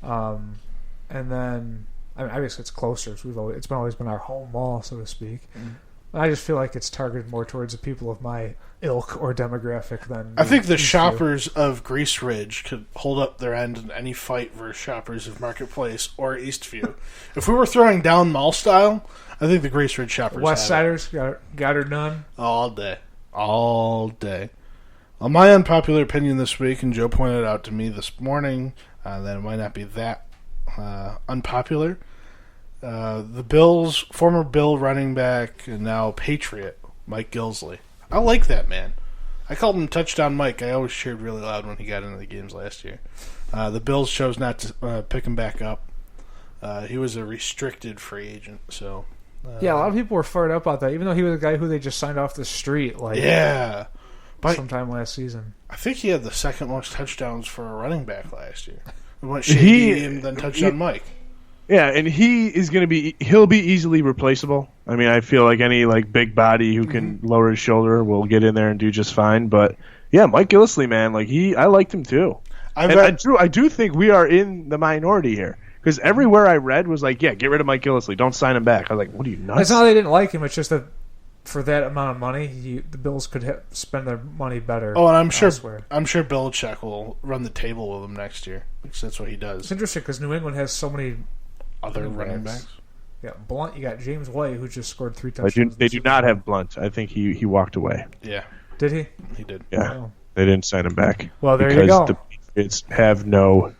then I mean, obviously it's closer. So it's always been our home mall, so to speak. And I just feel like it's targeted more towards the people of my ilk or demographic than. I think the Eastview. shoppers of Grease Ridge could hold up their end in any fight versus shoppers of Marketplace or Eastview. If we were throwing down mall style, I think the Grease Ridge shoppers West have it. Siders got her done. All day. Well, my unpopular opinion this week, and Joe pointed it out to me this morning, that it might not be that unpopular. The Bills' former Bill running back and now Patriot, Mike Gillisley. I like that man. I called him Touchdown Mike. I always cheered really loud when he got into the games last year. The Bills chose not to pick him back up. He was a restricted free agent, so... Yeah, a lot of people were fired up about that, even though he was a guy who they just signed off the street But sometime last season. I think he had the second most touchdowns for a running back last year. We went Shady and then touched on Mike. Yeah, and he'll be easily replaceable. I mean, I feel like any like big body who can lower his shoulder will get in there and do just fine. But yeah, Mike Gillislee, man, like I liked him too. I do think we are in the minority here because everywhere I read was like, yeah, get rid of Mike Gillislee, don't sign him back. I was like, what are you nuts? It's not they didn't like him. It's just that for that amount of money, the Bills could spend their money better. Oh, and I'm sure elsewhere. Belichick will run the table with him next year because that's what he does. It's interesting because New England has so many other running backs. Yeah, Blunt. You got James White, who just scored 3 touchdowns. They do not have Blunt. I think he walked away. Yeah, did he? He did. Yeah, they didn't sign him back. Well, there you go. The Patriots have no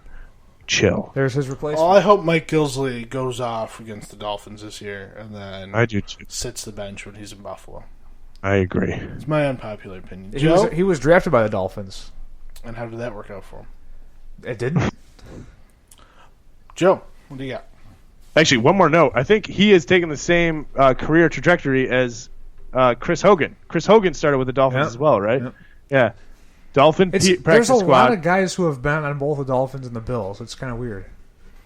chill. There's his replacement. Well, I hope Mike Gillislee goes off against the Dolphins this year, and then I do too. Sits the bench when he's in Buffalo. I agree. It's my unpopular opinion. He was drafted by the Dolphins. And how did that work out for him? It didn't. Joe, what do you got? Actually, one more note. I think he has taken the same career trajectory as Chris Hogan. Chris Hogan started with the Dolphins as well, right? Yep. Yeah. Dolphin practice there's a squad. lot of guys who have been on both the Dolphins and the Bills. It's kind of weird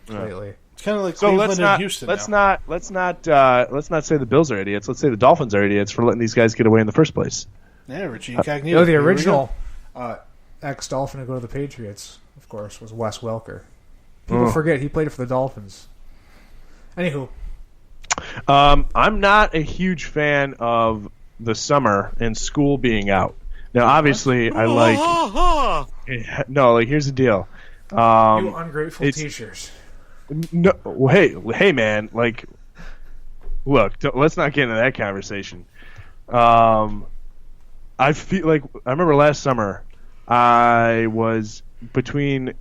lately. It's kind of like Cleveland and Houston. Let's not say the Bills are idiots. Let's say the Dolphins are idiots for letting these guys get away in the first place. Yeah, Richie Incognito. The original ex-Dolphin to go to the Patriots, of course, was Wes Welker. People forget he played for the Dolphins. Anywho, I'm not a huge fan of the summer and school being out. Now, obviously, I like. No, like here's the deal. You ungrateful teachers. No, hey, man. Like, look, let's not get into that conversation. I feel like I remember last summer. I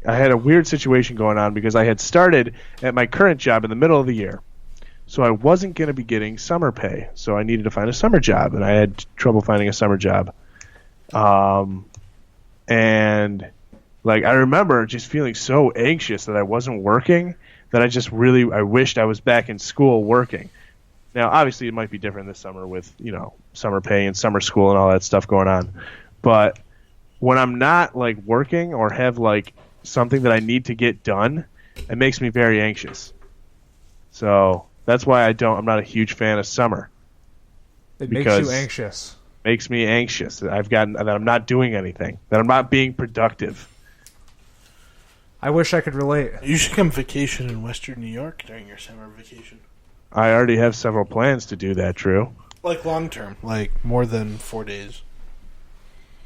had a weird situation going on because I had started at my current job in the middle of the year. So I wasn't going to be getting summer pay. So I needed to find a summer job, and I had trouble finding a summer job. And like I remember just feeling so anxious that I wasn't working that I wished I was back in school working. Now, obviously, it might be different this summer with, summer pay and summer school and all that stuff going on. But when I'm not like working or have like something that I need to get done, it makes me very anxious. So that's why I'm not a huge fan of summer. It makes you anxious. Makes me anxious that I'm not doing anything, that I'm not being productive. I wish I could relate. You should come vacation in Western New York during your summer vacation. I already have several plans to do that, Drew. Like long term, like more than 4 days.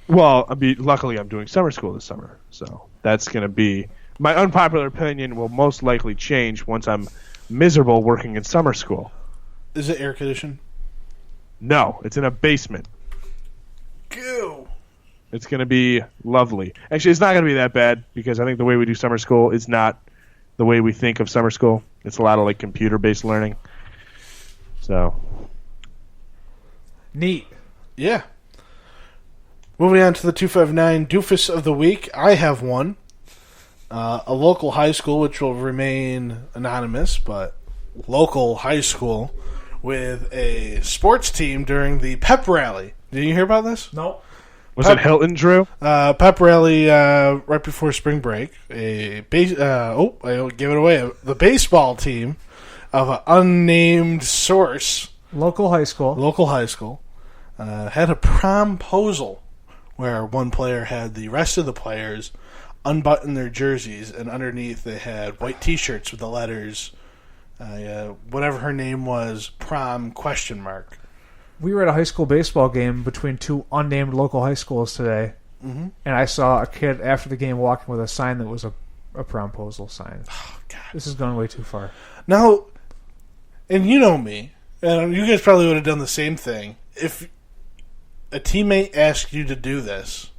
Well, luckily I'm doing summer school this summer, so that's going to be... My unpopular opinion will most likely change once I'm miserable working in summer school. Is it air conditioned? No, it's in a basement. Go! It's going to be lovely. Actually, it's not going to be that bad because I think the way we do summer school is not the way we think of summer school. It's a lot of like computer-based learning. So... Neat. Yeah. Moving on to the 259 Doofus of the Week. I have one. A local high school, which will remain anonymous, but local high school with a sports team during the pep rally. Did you hear about this? No. Was it Hilton, Drew? Pep rally right before spring break. I gave it away. The baseball team of an unnamed source. Local high school. Had a promposal where one player had the rest of the players unbutton their jerseys, and underneath they had white T-shirts with the letters, whatever her name was, prom ? We were at a high school baseball game between two unnamed local high schools today, and I saw a kid after the game walking with a sign that was a promposal sign. Oh, God. This is going way too far. Now, and you know me, and you guys probably would have done the same thing. If a teammate asked you to do this,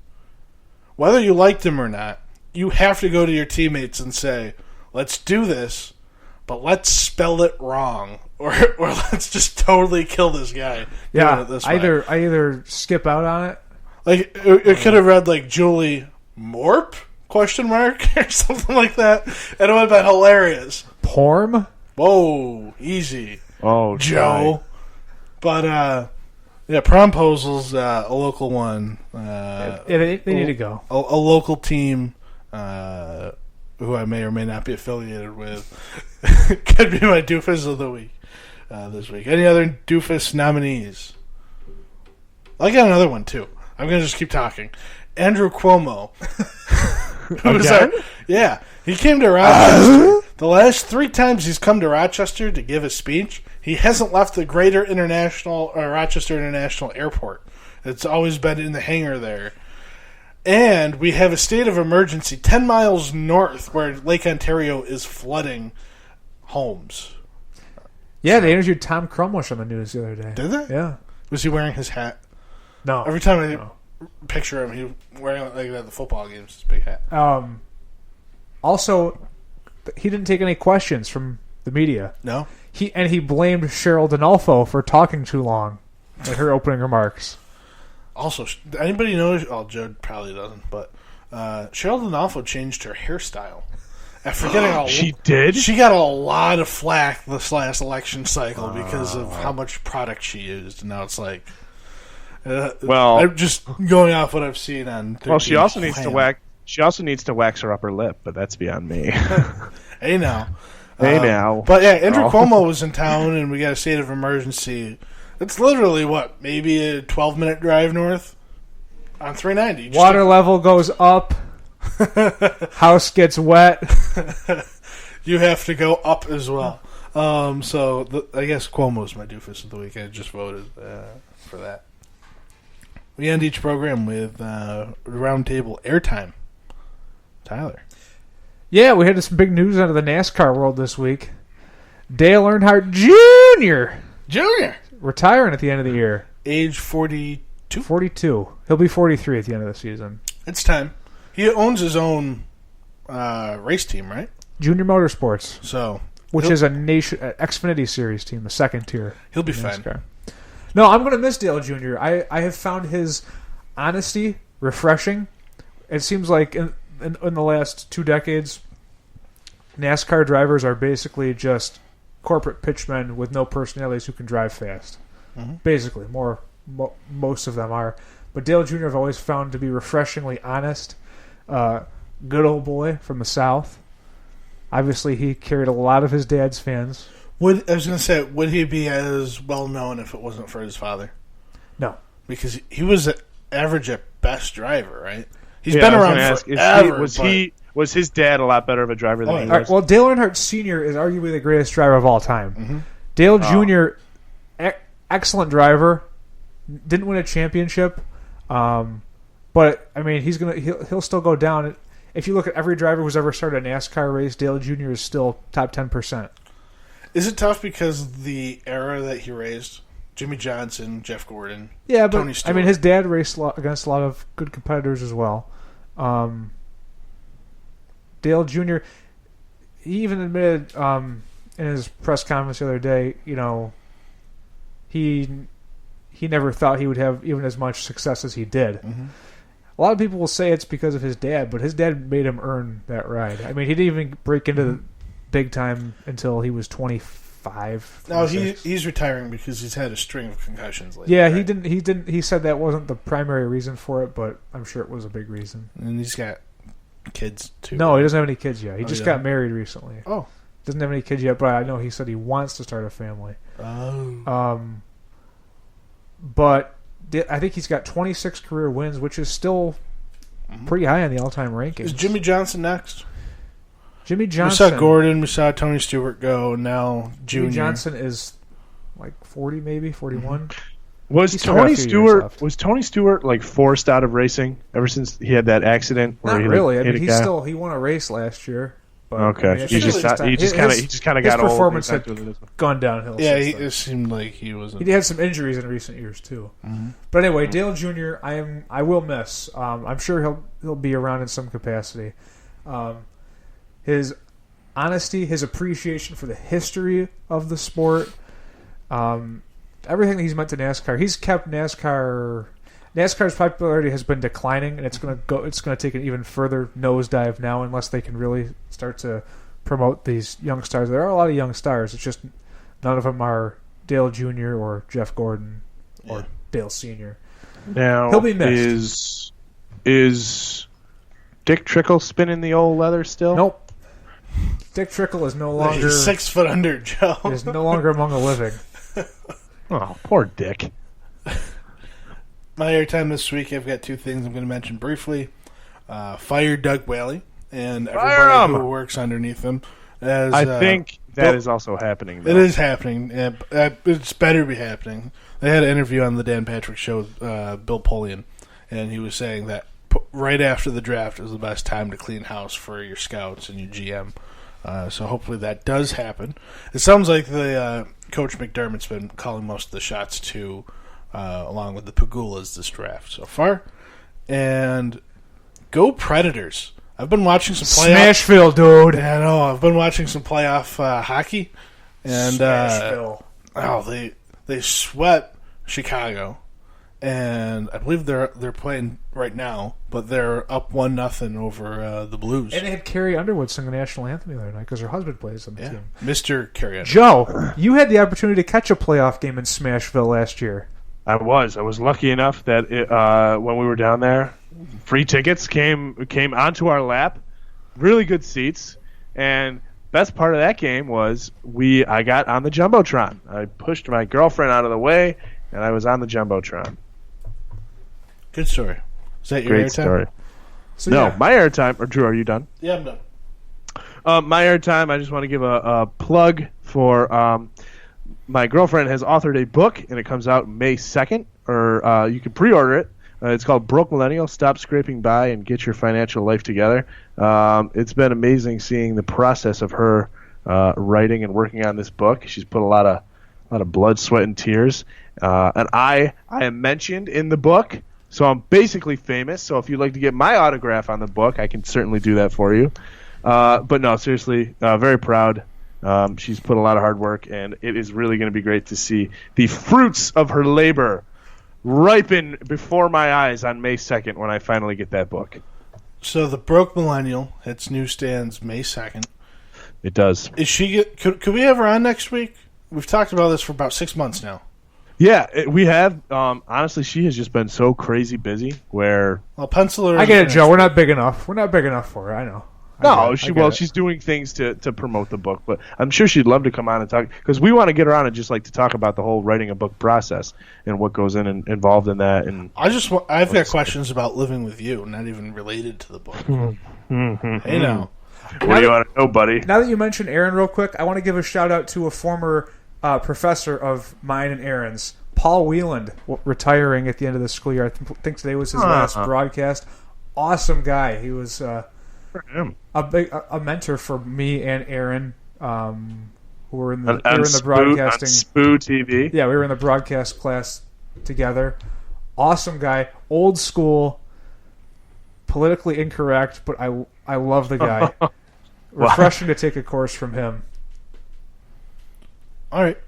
whether you liked him or not, you have to go to your teammates and say, let's do this, but let's spell it wrong, or let's just totally kill this guy. Yeah, it this I way. either skip out on it. Like, it could have read, like, Julie Morp, ? Or something like that, and it would have been hilarious. Porm? Whoa, easy. Oh, Joe. But, promposal's a local one. They need to go. A local team who I may or may not be affiliated with, could be my doofus of the week this week. Any other doofus nominees? I got another one, too. I'm going to just keep talking. Andrew Cuomo. Yeah. He came to Rochester. The last 3 times he's come to Rochester to give a speech, he hasn't left the greater Rochester International Airport. It's always been in the hangar there. And we have a state of emergency 10 miles north where Lake Ontario is flooding homes. Yeah, they interviewed Tom Crumlish on the news the other day. Did they? Yeah. Was he wearing his hat? No. Every time I picture him, he wearing it like at the football games, his big hat. Also, he didn't take any questions from the media. No? He blamed Cheryl Donalfo for talking too long in her opening remarks. Also, anybody knows? Oh, Joe probably doesn't, but Cheryl Donalfo changed her hairstyle. After getting she did? She got a lot of flack this last election cycle because of how much product she used. And now it's like... I'm just going off what I've seen on... Well, she also needs to wax... She also needs to wax her upper lip, but that's beyond me. Hey, now. Hey, now. But, yeah, Andrew Cuomo was in town, and we got a state of emergency... It's literally, maybe a 12-minute drive north on 390. Water level goes up. House gets wet. You have to go up as well. I guess Cuomo's my doofus of the week. I just voted for that. We end each program with roundtable airtime. Tyler. Yeah, we had some big news out of the NASCAR world this week. Dale Earnhardt Jr. Retiring at the end of the year. Age 42? 42. He'll be 43 at the end of the season. It's time. He owns his own race team, right? Junior Motorsports. Which is a Xfinity Series team, the second tier. He'll be fine. No, I'm going to miss Dale Jr. I have found his honesty refreshing. It seems like in the last 2 decades, NASCAR drivers are basically just corporate pitchmen with no personalities who can drive fast. Mm-hmm. Basically, most of them are. But Dale Jr. I've always found to be refreshingly honest. Good old boy from the South. Obviously, he carried a lot of his dad's fans. Would he be as well known if it wasn't for his father? No. Because he was an average at best driver, right? He's been around forever. Was his dad a lot better of a driver than he was? Right, well, Dale Earnhart Sr. is arguably the greatest driver of all time. Mm-hmm. Dale Jr., excellent driver, didn't win a championship, but I mean he'll still go down. If you look at every driver who's ever started a NASCAR race, Dale Jr. is still top 10%. Is it tough because the era that he raised, Jimmy Johnson, Jeff Gordon, yeah, but Tony Stewart. I mean his dad raced against a lot of good competitors as well. Dale Jr., he even admitted in his press conference the other day, he never thought he would have even as much success as he did. Mm-hmm. A lot of people will say it's because of his dad, but his dad made him earn that ride. I mean, he didn't even break into the big time until he was 25. No, he's retiring because he's had a string of concussions lately. Yeah, right? He didn't. He said that wasn't the primary reason for it, but I'm sure it was a big reason. And he's got kids too. No, he doesn't have any kids yet. He just got married recently. Oh, doesn't have any kids yet, but I know he said he wants to start a family. Oh. But I think he's got 26 career wins, which is still pretty high on the all-time rankings. Is Jimmy Johnson next? Jimmy Johnson. We saw Gordon. We saw Tony Stewart go. Now Junior. Jimmy Johnson is like 40, maybe 41. Mm-hmm. Was Tony Stewart like forced out of racing ever since he had that accident? Not really. I mean, he won a race last year. But, okay, I mean, he just kind of got old. His performance had gone downhill. Yeah, it seemed like he wasn't. He had some injuries in recent years too. Mm-hmm. But anyway, Dale Jr. I will miss. I'm sure he'll be around in some capacity. His honesty, his appreciation for the history of the sport, everything that he's meant to NASCAR. He's kept NASCAR's popularity has been declining, and it's going to take an even further nosedive now unless they can really start to promote these young stars. There are a lot of young stars. It's just none of them are Dale Jr. or Jeff Gordon or Dale Sr. Now, he'll be missed. Is Dick Trickle spinning the old leather still? Nope. Dick Trickle is no longer He's 6 foot under, Joe. is no longer among the living. Oh, poor Dick. My airtime this week, I've got 2 things I'm going to mention briefly. Fire Doug Whaley and everybody who works underneath him. As, I think that is also happening, though. It is happening. It's better to be happening. They had an interview on the Dan Patrick Show with Bill Polian, and he was saying that right after the draft is the best time to clean house for your scouts and your GM. So hopefully that does happen. It sounds like the Coach McDermott's been calling most of the shots too, along with the Pagulas this draft so far. And go Predators! I've been watching some playoff. Smashville, dude. Yeah, I know. I've been watching some playoff hockey, and Smashville. They swept Chicago, and I believe they're playing right now, but they're up 1-0 over the Blues. And they had Carrie Underwood sing the national anthem the other night because her husband plays on the team. Mr. Carey Underwood. Joe, you had the opportunity to catch a playoff game in Smashville last year. I was lucky enough that when we were down there, free tickets came onto our lap, really good seats, and best part of that game was I got on the Jumbotron. I pushed my girlfriend out of the way, and I was on the Jumbotron. Good story. Is that your Great airtime? story. So, No, yeah. my airtime. Or Drew, are you done? Yeah, I'm done. My airtime. I just want to give a plug for my girlfriend has authored a book, and it comes out May 2nd, or you can pre-order it. It's called Broke Millennial, Stop Scraping By and Get Your Financial Life Together. It's been amazing seeing the process of her writing and working on this book. She's put a lot of blood, sweat, and tears. And I am mentioned in the book, so I'm basically famous. So if you'd like to get my autograph on the book, I can certainly do that for you. But no, seriously, very proud. She's put a lot of hard work, and it is really going to be great to see the fruits of her labor ripen before my eyes on May 2nd when I finally get that book. So the Broke Millennial hits newsstands May 2nd. It does. Is she? Could we have her on next week? We've talked about this for about 6 months now. Yeah, we have. Honestly, she has just been so crazy busy where... Well, pencil her. I get it, Joe. We're not big enough. We're not big enough for her. I know. She's doing things to promote the book, but I'm sure she'd love to come on and talk, because we want to get her on and just like to talk about the whole writing a book process and what goes in and involved in that. And I've got questions about living with you, not even related to the book. Hey, now. What do you want to know, buddy? Now that you mentioned Aaron real quick, I want to give a shout-out to a former professor of mine and Aaron's, Paul Wieland, retiring at the end of the school year. I think today was his last broadcast. Awesome guy. He was a mentor for me and Aaron, who were in the broadcasting. On Spoo TV. Yeah, we were in the broadcast class together. Awesome guy. Old school, politically incorrect, but I love the guy. Refreshing to take a course from him. All right.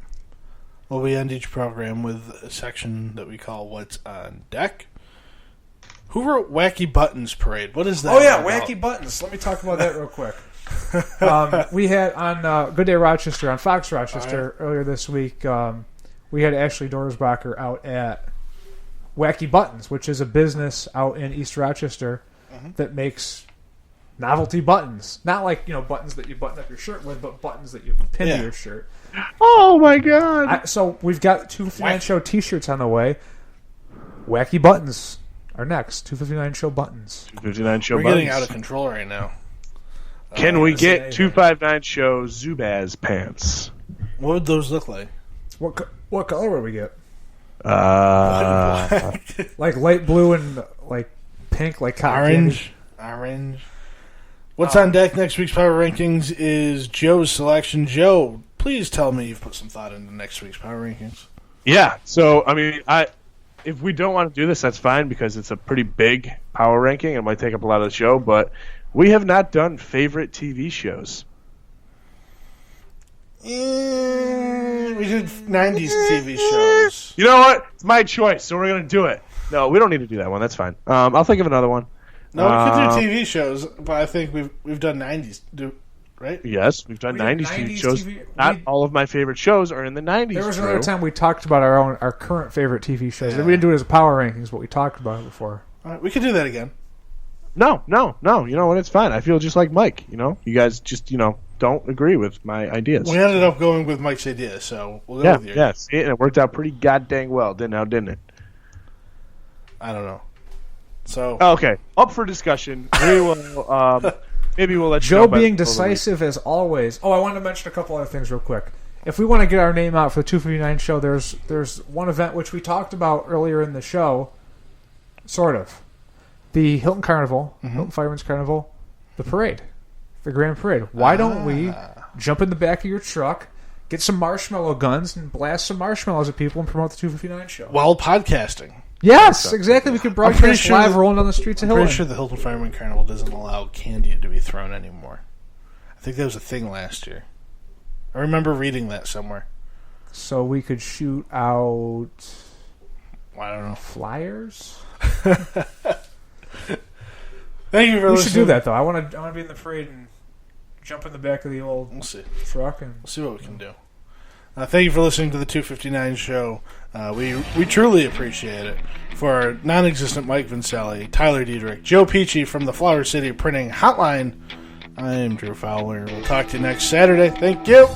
Well, we end each program with a section that we call What's on Deck. Who wrote Wacky Buttons Parade? What is that? Oh, yeah, Wacky Buttons. Let me talk about that real quick. We had on Good Day Rochester, on Fox Rochester, earlier this week, we had Ashley Dorsbacher out at Wacky Buttons, which is a business out in East Rochester that makes novelty buttons. Not like, buttons that you button up your shirt with, but buttons that you pin to your shirt. Oh, my God. So we've got 259 Show t-shirts on the way. Wacky Buttons are next. 259 Show buttons. 259 Show We're buttons. getting out of control right now. Can we get 259 Show Zubaz pants? What would those look like? What color would we get? Black. Like light blue and like pink, like cotton Orange. What's on deck next week's Power Rankings is Joe's selection. Joe, please tell me you've put some thought into next week's Power Rankings. Yeah, so, I mean, if we don't want to do this, that's fine, because it's a pretty big power ranking. It might take up a lot of the show, but we have not done favorite TV shows. We did 90s TV shows. You know what? It's my choice, so we're going to do it. No, we don't need to do that one. That's fine. I'll think of another one. No, we could do TV shows, but I think we've done 90s, right? Yes, we've done 90s TV shows. TV. Not all of my favorite shows are in the 90s. There was another time we talked about our current favorite TV shows. We didn't do it as a power rankings, but we talked about it before. All right, we could do that again. No. You know what? It's fine. I feel just like Mike. You guys just, don't don't agree with my ideas. We ended up going with Mike's idea, so we'll go with yours. Yeah, see, and it worked out pretty goddamn well, didn't it? I don't know. So Okay, up for discussion. We will maybe we'll let you Joe know by being the middle of the week. decisive as always. Oh, I wanted to mention a couple other things real quick. If we want to get our name out for the 259 show, there's one event which we talked about earlier in the show, sort of. The Hilton Carnival, Hilton Fireman's Carnival, the parade, the Grand Parade. Why don't we jump in the back of your truck, get some marshmallow guns, and blast some marshmallows at people and promote the 259 show? while podcasting. Yes, exactly. We could broadcast sure live that- rolling down the streets of I'm Hilton. pretty sure the Hilton Fireman Carnival doesn't allow candy to be thrown anymore. I think that was a thing last year. I remember reading that somewhere. So we could shoot out I don't know. flyers. Thank you for We listening. should do that though. I want to be in the parade and jump in the back of the old We'll see. truck and We'll see what we can do. Thank you for listening to the 259 show. We truly appreciate it. For our non-existent Mike Vincelli, Tyler Diedrich, Joe Peachy from the Flower City Printing Hotline, I am Drew Fowler. We'll talk to you next Saturday. Thank you.